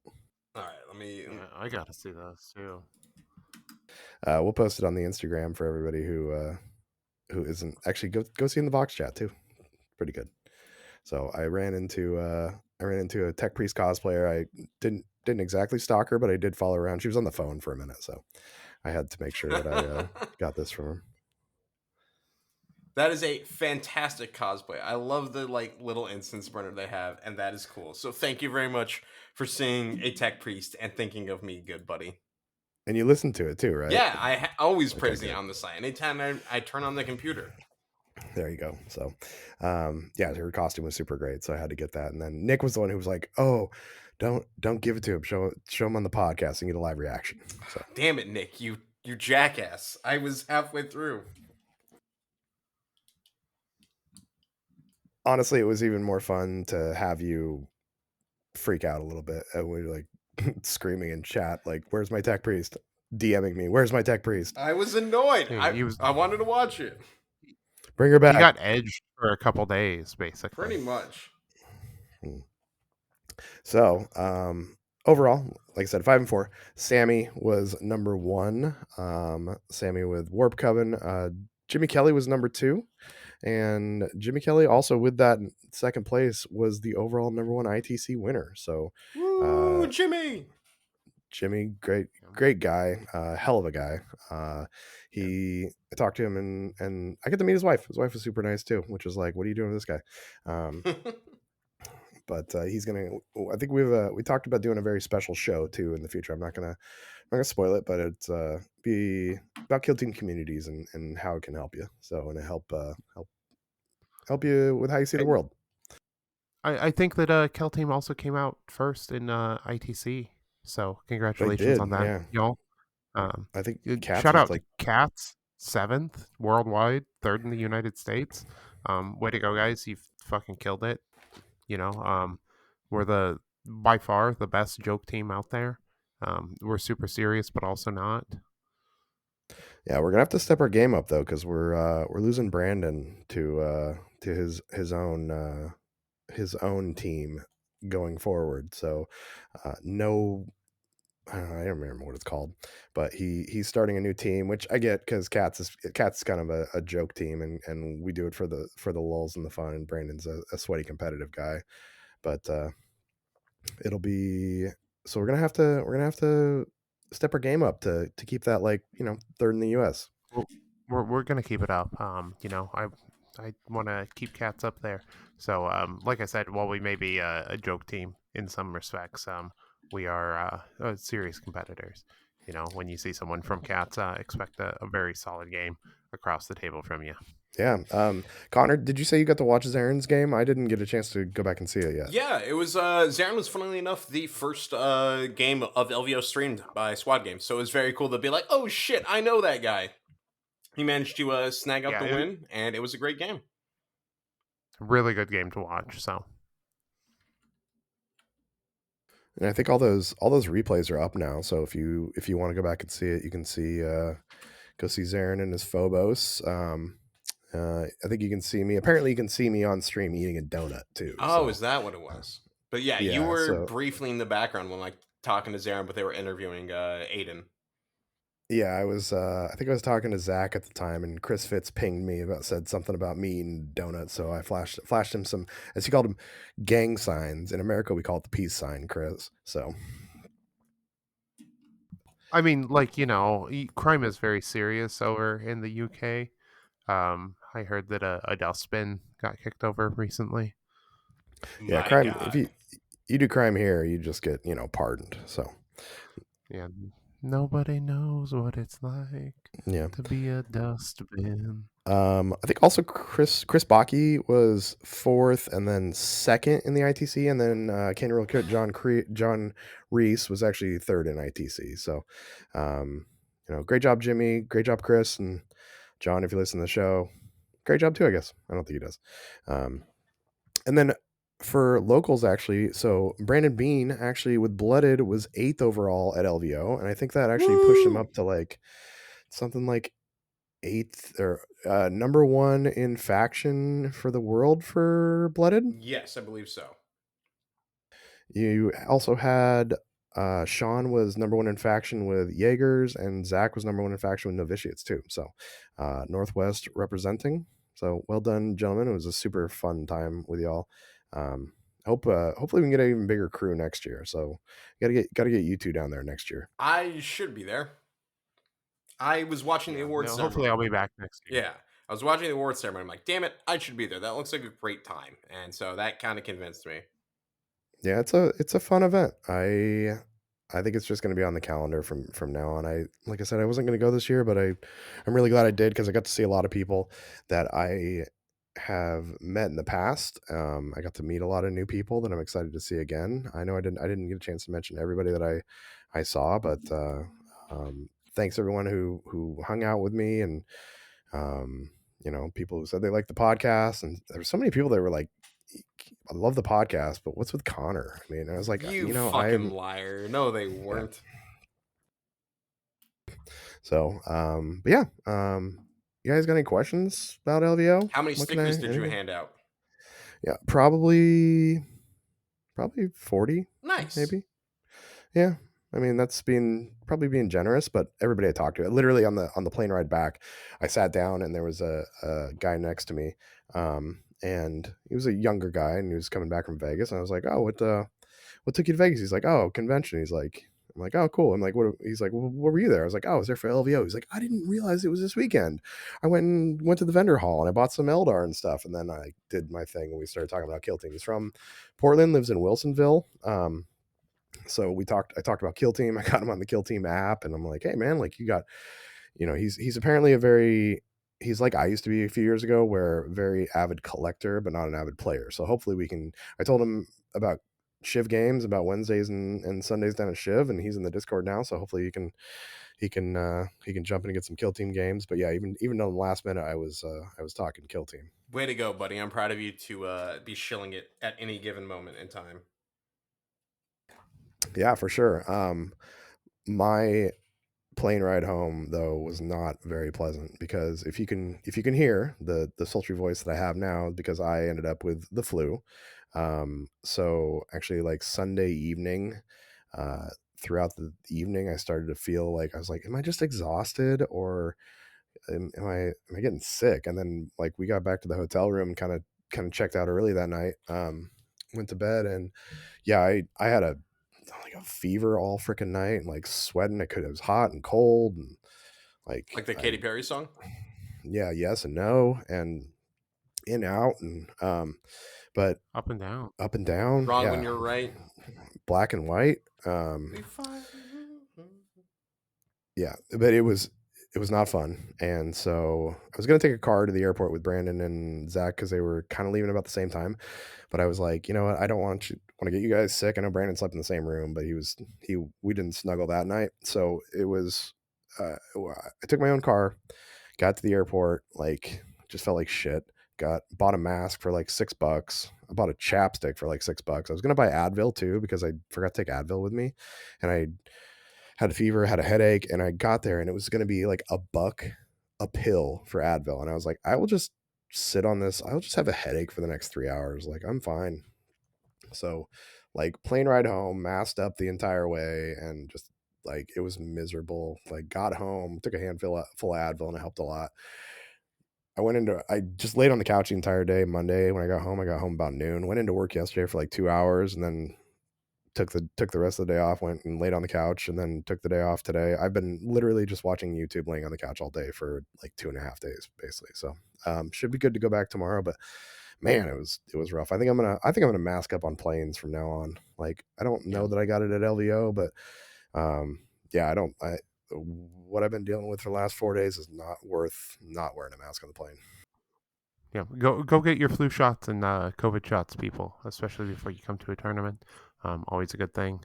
All right. Let me. Yeah, I gotta see this too. We'll post it on the Instagram for everybody who isn't actually go see in the Vox chat too. Pretty good. So I ran into a Tech Priest cosplayer. I didn't exactly stalk her, but I did follow her around. She was on the phone for a minute, so I had to make sure that I got this from her. That is a fantastic cosplay. I love the like little instance burner they have, and that is cool. So thank you very much for seeing a Tech Priest and thinking of me, good buddy. And you listened to it too, right? Yeah, I always Okay, praise it good. on the site. Anytime I turn on the computer. There you go. So, yeah, her costume was super great, so I had to get that. And then Nick was the one who was like, "Oh, don't give it to him. Show him on the podcast and get a live reaction." So, Damn it, Nick, you jackass. I was halfway through. honestly, it was even more fun to have you freak out a little bit, and we were like screaming in chat, like, "Where's my Tech Priest?" DMing me, "Where's my Tech Priest? I was annoyed. Hey, he was I wanted to watch it. Bring her he back." got edged for a couple days, Pretty basically. much. Hmm. So, overall, like I said, 5-4. Sammy was number 1. Sammy with Warp Coven. Jimmy Kelly was number 2. And Jimmy Kelly also with that second place was the overall number 1 ITC winner. So Woo, Jimmy. Jimmy, great Yeah. guy, hell of a guy. I talked to him and I get to meet his wife. His wife was super nice too, which was like, what are you doing with this guy? But he's gonna. I think we talked about doing a very special show too in the future. I'm not gonna spoil it, but it's be about Kill Team communities and how it can help you. So and help you with how you see the And world. I think that Kel Team also came out first in ITC, so They congratulations did, on that, yeah. y'all. Um, I think Cats Shout was out to like Cats, 7th worldwide, 3rd in the United States. Way to go, guys! You fucking killed it. We're by far the best joke team out there. We're super serious, but also not. yeah. We're gonna have to step our game up though, because we're losing Brandon to his own team going forward. So no I don't remember what it's called, but he's starting a new team, which I get because Cats is kind of a joke team, and we do it for the lulls and the fun. And Brandon's a sweaty competitive guy, but it'll be so we're gonna have to step our game up to keep that, like, third in the U.S. Well, we're gonna keep it up. I want to keep cats up there. So like I said, while we may be a joke team in some respects, we are serious competitors. You know, when you see someone from cats, expect a very solid game across the table from you. Yeah. Connor, did you say you got to watch Zaren's game? I didn't get a chance to go back and see it yet. Yeah, it was Zarin was funnily enough the first game of LVO streamed by Squad Games, so it was very cool to be like, oh shit, I know that guy. He managed to snag out Yeah, the win, and it was a great game. really good game to watch. So And I think all those replays are up now. So if you want to go back and see it, you can go see Zaren and his Phobos. I think you can see me. Apparently, you can see me on stream eating a donut too. Oh, So is that what it was? But yeah, you yeah, were so briefly in the background when like talking to Zarin, but they were interviewing Aiden. yeah, I was. I think I was talking to Zach at the time, and Chris Fitz pinged me said something about me eating donuts. So I flashed him some, as he called them, gang signs. In America, we call it the peace sign, Chris. So I mean, like, crime is very serious over in the UK. I heard that a dustbin got kicked over recently. yeah, My crime. If God. you do crime here, you just get pardoned. So Yeah, nobody knows what it's like yeah. to be a dustbin. I think also Chris Baki was fourth and then second in the ITC, and then Candy Real Kid John Reese was actually third in ITC. So, great job, Jimmy. Great job, Chris, and John. If you listen to the show, great job too. I guess I don't think he does. And then for locals, actually, so Brandon Bean actually with Blooded was eighth overall at LVO, and I think that actually pushed him Woo! up to like something like eighth or number one in faction for the world for Blooded. Yes, I believe so. You also had Sean was number one in faction with Jaegers, and Zach was number one in faction with Novitiates too. So Northwest representing. So well done, gentlemen. It was a super fun time with y'all. Hopefully we can get an even bigger crew next year. So gotta get you two down there next year. I should be there. I was watching the Yeah, awards no, hopefully I'll ceremony. be back next year. Yeah, I was watching the awards ceremony. I'm like, damn it, I should be there. That looks like a great time, and so that kind of convinced me. Yeah, it's a fun event. I think it's just going to be on the calendar from now on. Like I said, I wasn't going to go this year, but I'm really glad I did because I got to see a lot of people that I have met in the past. I got to meet a lot of new people that I'm excited to see again. I know I didn't get a chance to mention everybody that I saw, but thanks everyone who hung out with me, and people who said they liked the podcast, and there were so many people that were like, I love the podcast, but what's with Connor? I mean, I was like, You fucking I'm liar! No, they yeah. weren't. So, but yeah, you guys got any questions about LVO? How many What can stickers did you anything? hand out? Yeah, probably 40, Nice. maybe. Yeah. I mean, that's probably being generous, but everybody I talked to, literally on the plane ride back, I sat down and there was a guy next to me, and he was a younger guy and he was coming back from Vegas, and I was like, oh, what took you to Vegas? He's like, oh, convention. I'm like, oh, cool. I'm like, what? He's like, well, what were you there? I was like, oh, I was there for LVO. He's like, I didn't realize it was this weekend. I went to the vendor hall and I bought some Eldar and stuff, and then I did my thing and we started talking about Kill Team. He's from Portland, lives in Wilsonville. So I talked about Kill Team. I got him on the Kill Team app, and I'm like, hey man, like you got, he's apparently he's like I used to be a few years ago, where very avid collector, but not an avid player. So hopefully I told him about Shiv games, about Wednesdays and Sundays down at Shiv, and he's in the Discord now. So hopefully he can jump in and get some Kill Team games. But yeah, even on the last minute, I was talking Kill Team. Way to go, buddy! I'm proud of you to be shilling it at any given moment in time. Yeah, for sure. My plane ride home though was not very pleasant, because if you can hear the sultry voice that I have now, because I ended up with the flu. So actually, like Sunday evening, throughout the evening, I started to feel like I was like, "Am I just exhausted, or am I getting sick?" And then like we got back to the hotel room, kind of checked out early that night. Went to bed, and yeah, I had a fever all freaking night, and like sweating. It was hot and cold, and like Like the I Katy Perry song? yeah, yes and no, and in out, and but Up and down. up and down, Wrong when yeah, you're right. black and white. We fight. Yeah, but it was not fun, and so I was gonna take a car to the airport with Brandon and Zach because they were kind of leaving about the same time. But I was like, you know what? I don't want to get you guys sick. I know Brandon slept in the same room, but he we didn't snuggle that night, so it was. I took my own car, got to the airport, like just felt like shit. Bought a mask for like $6. I bought a chapstick for like $6. I was gonna buy Advil too because I forgot to take Advil with me, and I had a fever, had a headache, and I got there and it was going to be like $1 a pill for Advil. And I was like, I will just sit on this. I'll just have a headache for the next 3 hours. Like, I'm fine. So, like, plane ride home, masked up the entire way, and just like it was miserable. Like, got home, took a handful full of Advil, and it helped a lot. I just laid on the couch the entire day. Monday, when I got home about noon. Went into work yesterday for like 2 hours, and then took the rest of the day off, went and laid on the couch, and then took the day off today. I've been literally just watching YouTube, laying on the couch all day for like 2.5 days, basically. So should be good to go back tomorrow. But man, it was rough. I think I'm gonna mask up on planes from now on. Like I don't Yeah. know that I got it at LVO, but yeah, I don't. I what I've been dealing with for the last 4 days is not worth not wearing a mask on the plane. Yeah, go get your flu shots and COVID shots, people, especially before you come to a tournament. Always a good thing.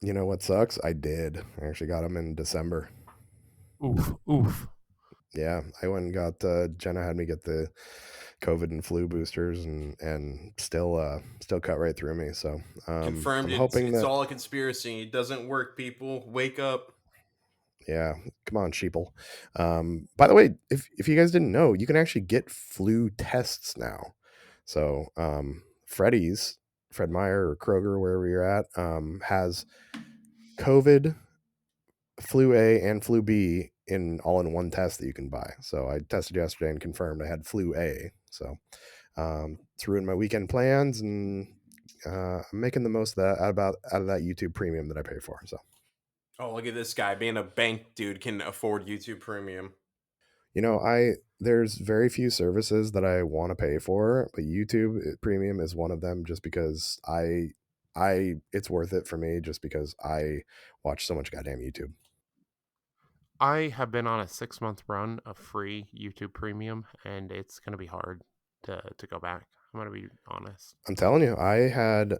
You know what sucks? I did. I actually got them in December. Oof, oof. Yeah, I went and got Jenna had me get the COVID and flu boosters, and still cut right through me. So Confirmed. I'm It's hoping it's that all a conspiracy. It doesn't work. People, wake up. yeah, come on, sheeple. By the way, if you guys didn't know, you can actually get flu tests now. So Fred Meyer or Kroger, wherever you're at, has COVID, flu A, and flu B in all in one test that you can buy. So I tested yesterday and confirmed I had flu A. So it's ruined my weekend plans, and I'm making the most of that out of that YouTube Premium that I pay for. So Oh, look at this guy being a bank dude can afford YouTube Premium. I there's very few services that I want to pay for, but YouTube Premium is one of them. Just because I it's worth it for me, just because I watch so much goddamn YouTube. I have been on a 6 month run of free YouTube Premium, and it's gonna be hard to go back. I'm gonna be honest. I'm telling you, I had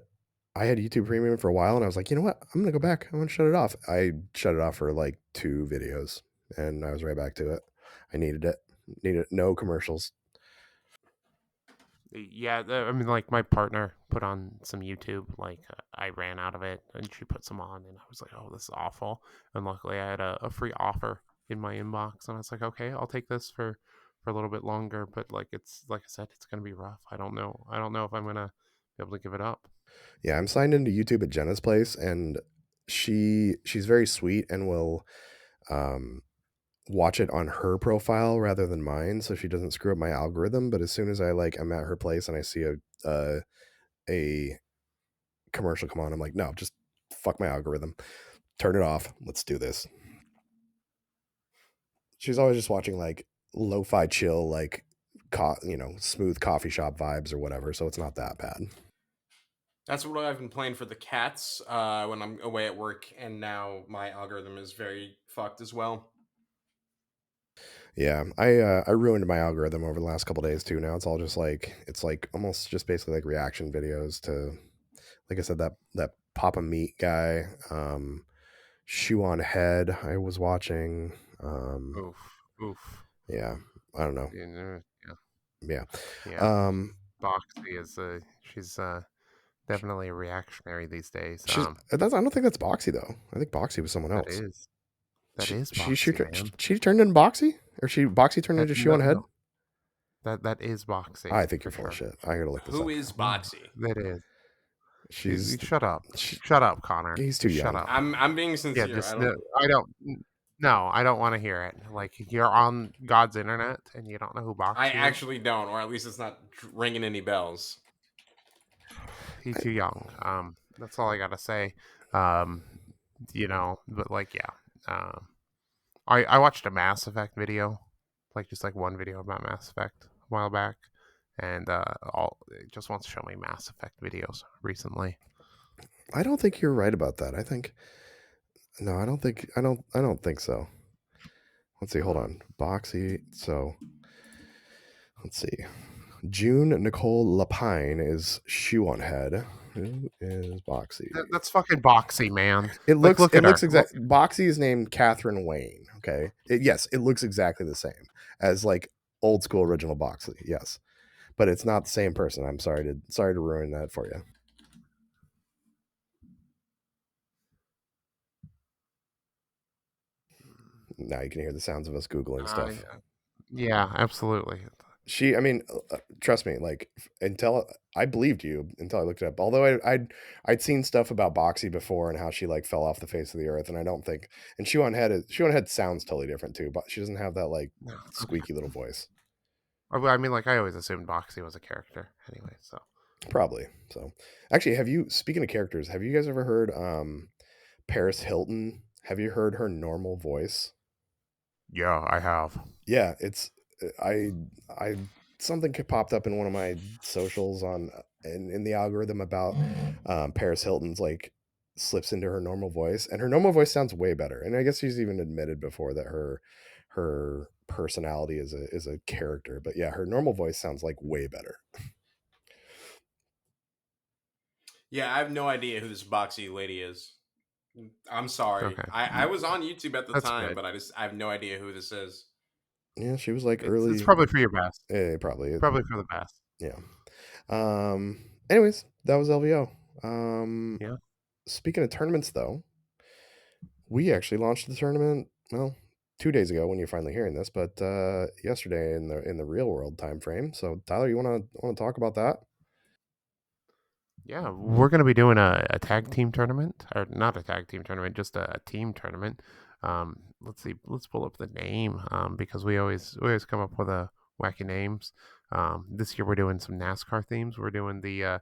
YouTube Premium for a while, and I was like, you know what? I'm gonna go back. I'm gonna shut it off. I shut it off for like 2 videos, and I was right back to it. I needed it. Needed no commercials. Yeah, I mean, like my partner put on some YouTube. Like I ran out of it, and she put some on, and I was like, "Oh, this is awful." And luckily, I had a free offer in my inbox, and I was like, "Okay, I'll take this for a little bit longer." But like it's like I said, it's gonna be rough. I don't know. I don't know if I'm gonna be able to give it up. Yeah, I'm signed into YouTube at Jenna's place, and she's very sweet and will um, watch it on her profile rather than mine, so she doesn't screw up my algorithm. But as soon as I'm at her place and I see a commercial come on, I'm like, no, just fuck my algorithm, turn it off. Let's do this. She's always just watching like lo-fi chill, like smooth coffee shop vibes or whatever. So it's not that bad. That's what I've been playing for the cats when I'm away at work, and now my algorithm is very fucked as well. Yeah, I ruined my algorithm over the last couple days too. Now it's like almost just basically like reaction videos to, like I said, that Papa Meat guy, Shoe on Head. I was watching. Oof, oof. Yeah, I don't know. Yeah, Yeah, yeah. um, Boxy is she's definitely a reactionary these days. I don't think that's Boxy though. I think Boxy was someone That else. is that is Boxy, man. She turned into Boxy, or Boxy turned That into Shoe no, on Head. no, that is Boxy I think for you're full of sure. shit. I gotta look this Who up is now. No, Boxy? that is. She's Shut up. she, Shut up, Connor. he's too Just shut young. up. I'm being Yeah, sincere. I just don't. I don't. No, I don't want to hear it. Like you're on God's internet and you don't know who I Boxy is. actually don't, or at least it's not ringing any bells. He's too young. That's all I gotta say. Um, but like, yeah. Um, I watched a Mass Effect video, like just like one video about Mass Effect a while back, and all it just wants to show me Mass Effect videos recently. I don't think you're right about that. I think no, I don't think so. Let's see, hold on. Boxy. So let's see. June Nicole Lapine is Shoe on Head. Who is Boxy? That's fucking Boxy, man. It Like, looks look at her. Look, Boxy is named Catherine Wayne. Okay. Yes, it looks exactly the same as like old school original Boxy. Yes. But it's not the same person. I'm sorry to ruin that for you. Now you can hear the sounds of us Googling stuff. yeah, absolutely. I mean, trust me, like until I believed you until I looked it up. Although I'd seen stuff about Boxy before and how she like fell off the face of the earth, and I don't think. And Shoe on Head sounds totally different too, but she doesn't have that like No, okay. squeaky little voice. I mean, like I always assumed Boxy was a character anyway. So Probably. So, actually, speaking of characters, have you guys ever heard Paris Hilton? Have you heard her normal voice? yeah, I have. Yeah, it's I I something popped up in one of my socials on in the algorithm about Paris Hilton's like slips into her normal voice, and her normal voice sounds way better. And I guess she's even admitted before that her personality is a character. But yeah, her normal voice sounds like way better. Yeah, I have no idea who this boxy lady is. I'm sorry. Okay, I was on YouTube at the that's time, good. but I have no idea who this is. Yeah, she was like It's early. probably for your best. Probably. Probably for the best. Yeah. Anyways, that was LVO. Yeah. Speaking of tournaments, though, we actually launched the tournament. Well, 2 days ago when you're finally hearing this, but yesterday in the real world time frame. So, Tyler, you want to talk about that? Yeah, we're going to be doing a tag team tournament, or not a tag team tournament, just a team tournament. Let's see, let's pull up the name because we always come up with a wacky names. This year we're doing some NASCAR themes. We're doing the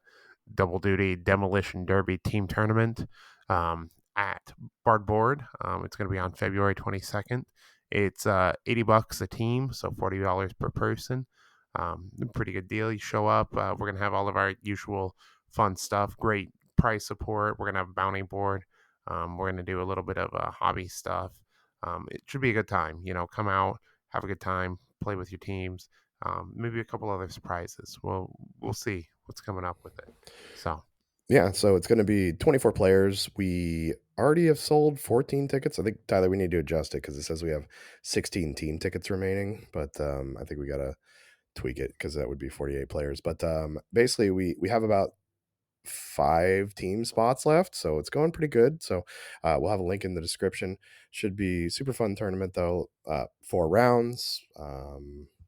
double duty demolition derby team tournament at Bardboard. It's going to be on February 22nd. It's $80 a team, so $40 per person. Pretty good deal. You show up. We're going to have all of our usual fun stuff. Great prize support. We're gonna have a bounty board. We're gonna do a little bit of hobby stuff. It should be a good time. Come out, have a good time, play with your teams. Maybe a couple other surprises. We'll see what's coming up with it. So Yeah, so it's going to be 24 players. We already have sold 14 tickets. I think Tyler, we need to adjust it because it says we have 16 team tickets remaining, but I think we got to tweak it because that would be 48 players. But basically, we have about 5 team spots left, so it's going pretty good. So we'll have a link in the description. Should be super fun tournament though. 4 rounds.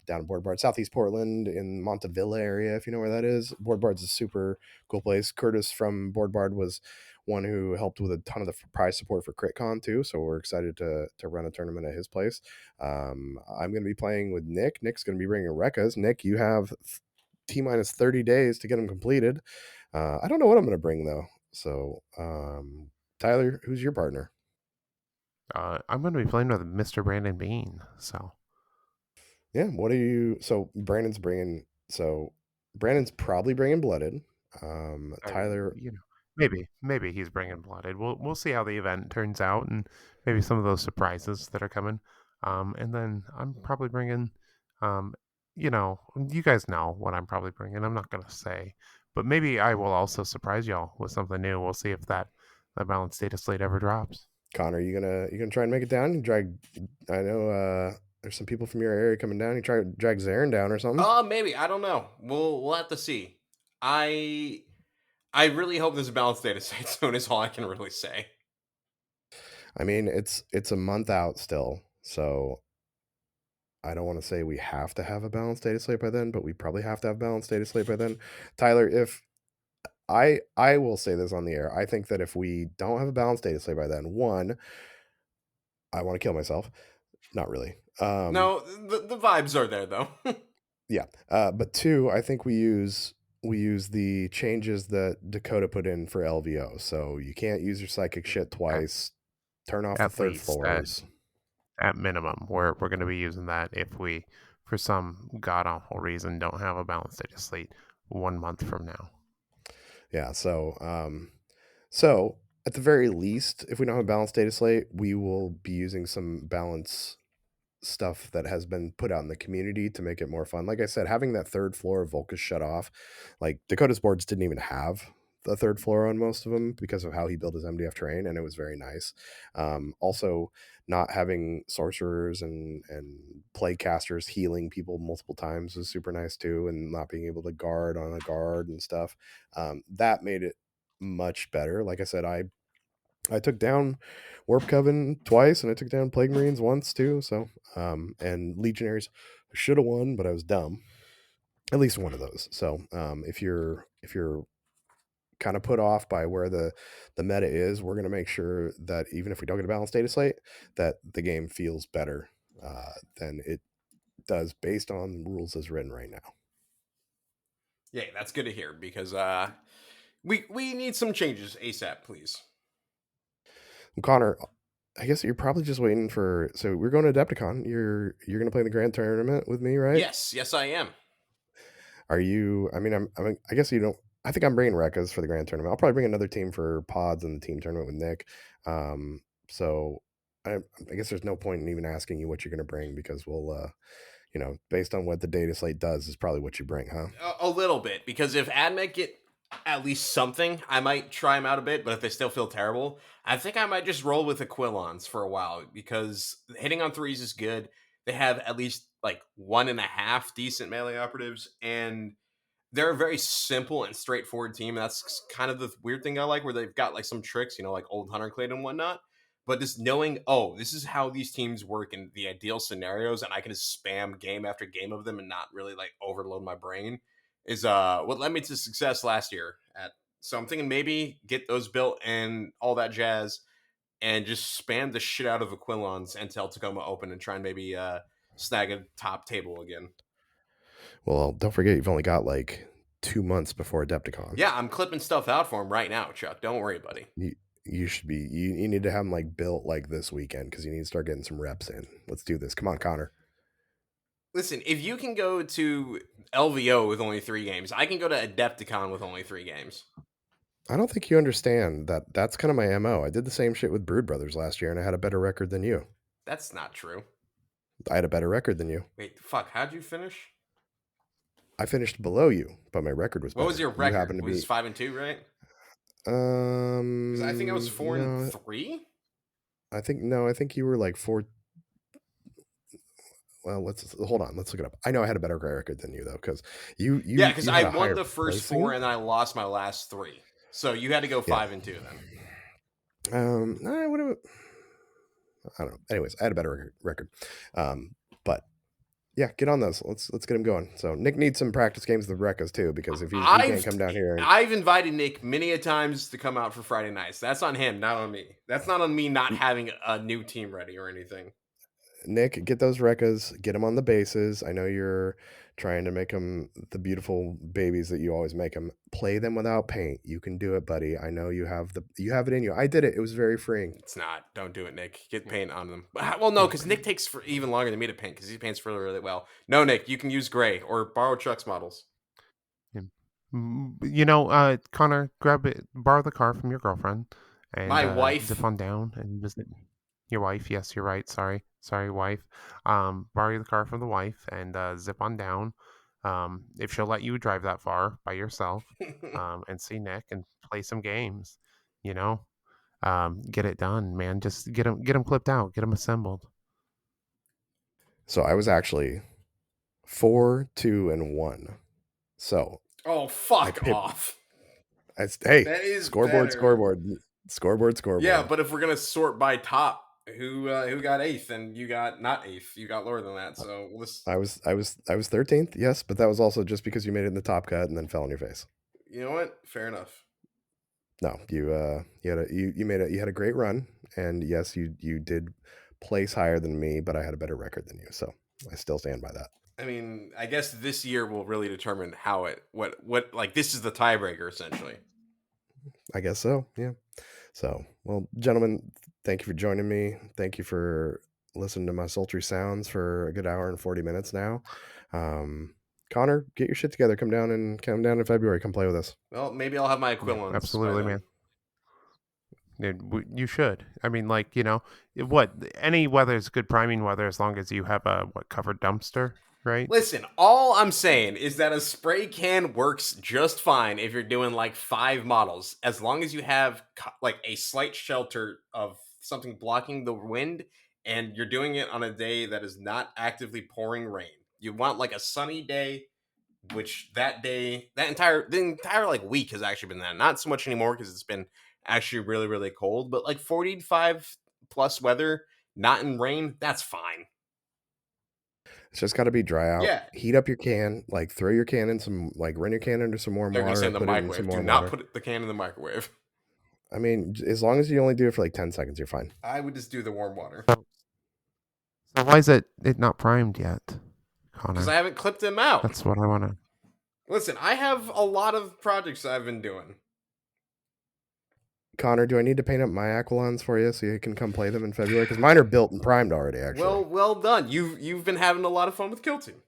Down in Boardbard, Southeast Portland, in Montevilla area, if you know where that is. Boardbard's a super cool place. Curtis from Boardbard was one who helped with a ton of the prize support for CritCon too. So we're excited to run a tournament at his place. I'm going to be playing with Nick. Nick's going to be bringing Rekkas. Nick, you have T minus 30 days to get them completed. I don't know what I'm going to bring though. So, Tyler, who's your partner? I'm gonna be playing with Mr. Brandon Bean. So Yeah. What are you? So Brandon's probably bringing Blooded. I, Tyler, maybe he's bringing blooded. We'll see how the event turns out, and maybe some of those surprises that are coming. And then I'm probably bringing, um, you guys know what I'm probably bringing. I'm not gonna say, but maybe I will also surprise y'all with something new. We'll see if that balanced data slate ever drops. Connor, you gonna try and make it down? You drag. I know there's some people from your area coming down. You try to drag Zarin down or something. Maybe I don't know. We'll have to see. I I really hope there's a balanced data set soon. Is all I can really say. I mean, it's a month out still, so I don't want to say we have to have a balanced data slate by then, but we probably have to have balanced data slate by then. Tyler, I will say this on the air. I think that if we don't have a balanced data slate by then, one, I want to kill myself. Not really. No, the vibes are there though. Yeah. But two, I think we use the changes that Dakota put in for LVO. So you can't use your psychic shit at, twice. Turn off the at third least floors. at minimum, we're going to be using that if we, for some god awful reason, don't have a balanced data slate 1 month from now. Yeah. So at the very least, if we don't have a balanced data slate, we will be using some balance stuff that has been put out in the community to make it more fun. Like I said, having that third floor of Volcus shut off, like Dakota's boards didn't even have the third floor on most of them because of how he built his MDF terrain, and it was very nice. Also, not having sorcerers and plague casters healing people multiple times was super nice too, and not being able to guard on a guard and stuff. That made it much better. Like I said, I took down Warp Coven twice, and I took down Plague Marines once too. So, and Legionaries should have won, but I was dumb. At least one of those. So, if you're kind of put off by where the meta is, we're going to make sure that even if we don't get a balanced data slate, that the game feels better than it does based on rules as written right now. Yeah, that's good to hear because we need some changes ASAP, please. Connor, I guess you're probably just waiting for. So we're going to Adepticon. You're going to play in the grand tournament with me, right? Yes, I am. Are you? I mean, I guess you don't. I think I'm bringing Rekkas for the grand tournament. I'll probably bring another team for pods and the team tournament with Nick. So I guess there's no point in even asking you what you're going to bring because based on what the data slate does, is probably what you bring, huh? A little bit because if AdMech get at least something, I might try them out a bit. But if they still feel terrible, I think I might just roll with Aquilons for a while because hitting on threes is good. They have at least like 1.5 decent melee operatives, and they're a very simple and straightforward team. That's kind of the weird thing I like, where they've got like some tricks, like old Hunter Clade and whatnot. But just knowing, oh, this is how these teams work in the ideal scenarios, and I can just spam game after game of them and not really like overload my brain, is what led me to success last year. So I'm thinking maybe get those built and all that jazz, and just spam the shit out of Aquilons until Tacoma Open and try and maybe snag a top table again. Well, don't forget you've only got like 2 months before Adepticon. Yeah, I'm clipping stuff out for him right now, Chuck. Don't worry, buddy. You should be. You need to have them like built like this weekend because you need to start getting some reps in. Let's do this. Come on, Connor. Listen, if you can go to LVO with only 3 games, I can go to Adepticon with only 3 games. I don't think you understand that. That's kind of my MO. I did the same shit with Brood Brothers last year, and I had a better record than you. That's not true. I had a better record than you. Wait, fuck, how'd you finish? I finished below you, but my record was What better. was your You record? happened to It was be 5-2, right? Because I think I was 4 and no, 3. I think no, I think you were like 4. Well, let's hold on. Let's look it up. I know I had a better record than you though, because you Yeah, you because you I had a won higher the first 4 placing. and I lost my last 3. So you had to go Yeah. 5-2 then. I don't know. Anyways, I had a better record. But yeah, get on those. Let's get him going. So Nick needs some practice games with Rekkas too, because if he can't come down here and I've invited Nick many a times to come out for Friday nights. That's on him, not on me. That's not on me not having a new team ready or anything. Nick, get those Rekkas, get them on the bases. I know you're trying to make them the beautiful babies that you always make them. Play them without paint. You can do it, buddy. I know you have it in you. I did it. It was very freeing. It's not. Don't do it, Nick. Get paint on them. Well, no, because Nick takes for even longer than me to paint because he paints really, really well. No, Nick, you can use gray or borrow Chuck's models. Connor, borrow the car from your girlfriend, and My wife. zip on down and visit your wife. Yes, you're right. Sorry, wife. Borrow the car from the wife and zip on down. If she'll let you drive that far by yourself, and see Nick and play some games, get it done, man. Just get them clipped out, get them assembled. So I was actually 4, 2, and 1. So Oh, fuck off. Hey, That is scoreboard, better. scoreboard. Yeah, but if we're gonna sort by top, who got 8th, and you got not 8th, you got lower than that. So let's. I was 13th, yes, but that was also just because you made it in the top cut and then fell on your face. You know what? Fair enough. No, you had a great run, and yes, you did place higher than me, but I had a better record than you, so I still stand by that. I mean, I guess this year will really determine how it what like this is the tiebreaker essentially. I guess so. Yeah. So, well, gentlemen, thank you for joining me. Thank you for listening to my sultry sounds for a good hour and 40 minutes now. Um, Connor, get your shit together. Come down in February. Come play with us. Well, maybe I'll have my Yeah, equivalents by absolutely, then. man. You should. I mean, like, what any weather is good priming weather as long as you have a covered dumpster, right? Listen, all I'm saying is that a spray can works just fine if you're doing like 5 models, as long as you have like a slight shelter of something blocking the wind, and you're doing it on a day that is not actively pouring rain. You want like a sunny day, which that day, the entire like week has actually been that. Not so much anymore because it's been actually really really cold, but like 45 plus weather, not in rain, that's fine. It's just got to be dry out. Yeah, Heat up your can, like throw your can in some, like run your can into some warm they're gonna water say in and the put it in some microwave. Do warm not water. put the can in the microwave. I mean, as long as you only do it for like 10 seconds, you're fine. I would just do the warm water So why is it not primed yet, because I Connor? haven't clipped them out. That's what I want to. Listen, I have a lot of projects I've been doing. Connor, do I need to paint up my Aquilons for you so you can come play them in February? Because mine are built and primed already, actually. Well done. You've been having a lot of fun with Kill Team.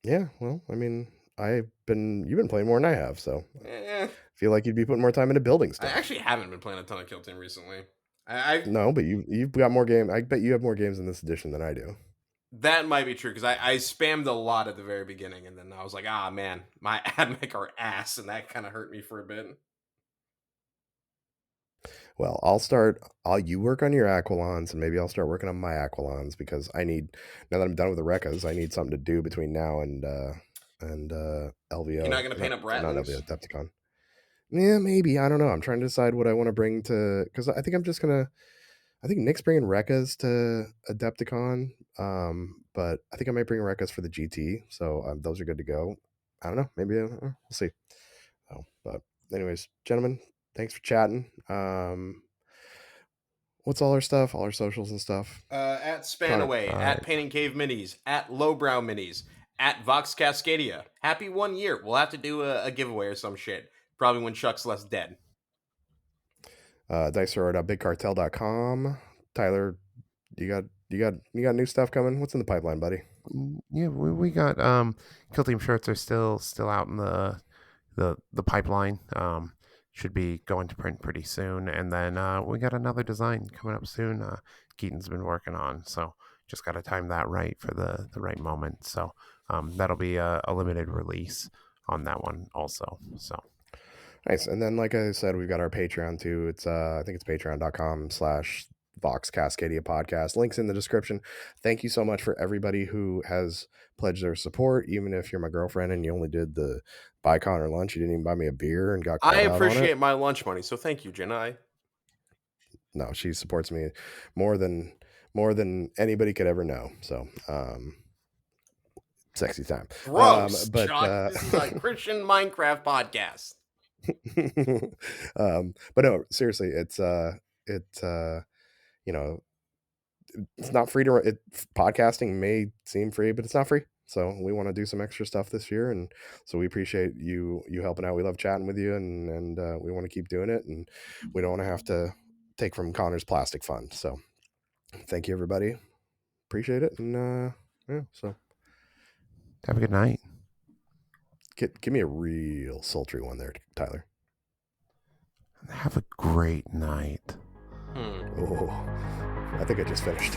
Yeah, well, I mean, you've been playing more than I have, so Eh, I feel like you'd be putting more time into building I stuff. actually haven't been playing a ton of Kill Team recently. I No, but you've got more game. I bet you have more games in this edition than I do. That might be true because I spammed a lot at the very beginning, and then I was like, ah man, my admech are ass, and that kind of hurt me for a bit. Well, you work on your Aquilons, and maybe I'll start working on my Aquilons because now that I'm done with the Rekkas, I need something to do between now and LVO. You're not gonna paint up Not LVO, Ratlings? Decepticon. Yeah, maybe. I don't know. I'm trying to decide what I want to bring to, because I think Nick's bringing Rekkas to Adepticon, but I think I might bring Rekkas for the GT, so those are good to go. I don't know. Maybe we'll see. But anyways, gentlemen, thanks for chatting. What's all our stuff? All our socials and stuff. At Connor. Spanaway, at Painting Cave Minis, at Lowbrow Minis, at Vox Cascadia. Happy 1 year. We'll have to do a giveaway or some shit. Probably when Chuck's less dead. Dicehero.bigcartel.com. Tyler, you got new stuff coming? What's in the pipeline, buddy? Yeah, we got Kill Team shirts are still out in the pipeline. Should be going to print pretty soon, and then we got another design coming up soon. Keaton's been working on, so just got to time that right for the right moment. So that'll be a limited release on that one also. So Nice. And then, like I said, we've got our Patreon too. It's I think it's patreon.com/Vox Cascadia podcast. Links in the description. Thank you so much for everybody who has pledged their support. Even if you're my girlfriend and you only did the buy Connor lunch, you didn't even buy me a beer and got called I out on it. appreciate my lunch money, so thank you, Jenna. No, she supports me more than anybody could ever know. So sexy time. Gross, But Chuck. This is a Christian Minecraft podcast. But no, seriously, it's you know, it's not free to podcasting may seem free, but it's not free. So we want to do some extra stuff this year, and so we appreciate you helping out. We love chatting with you, and we want to keep doing it, and we don't want to have to take from Connor's plastic fund. So thank you, everybody. Appreciate it, and yeah. So have a good night. Give me a real sultry one there, Tyler. Have a great night. Oh, I think I just finished.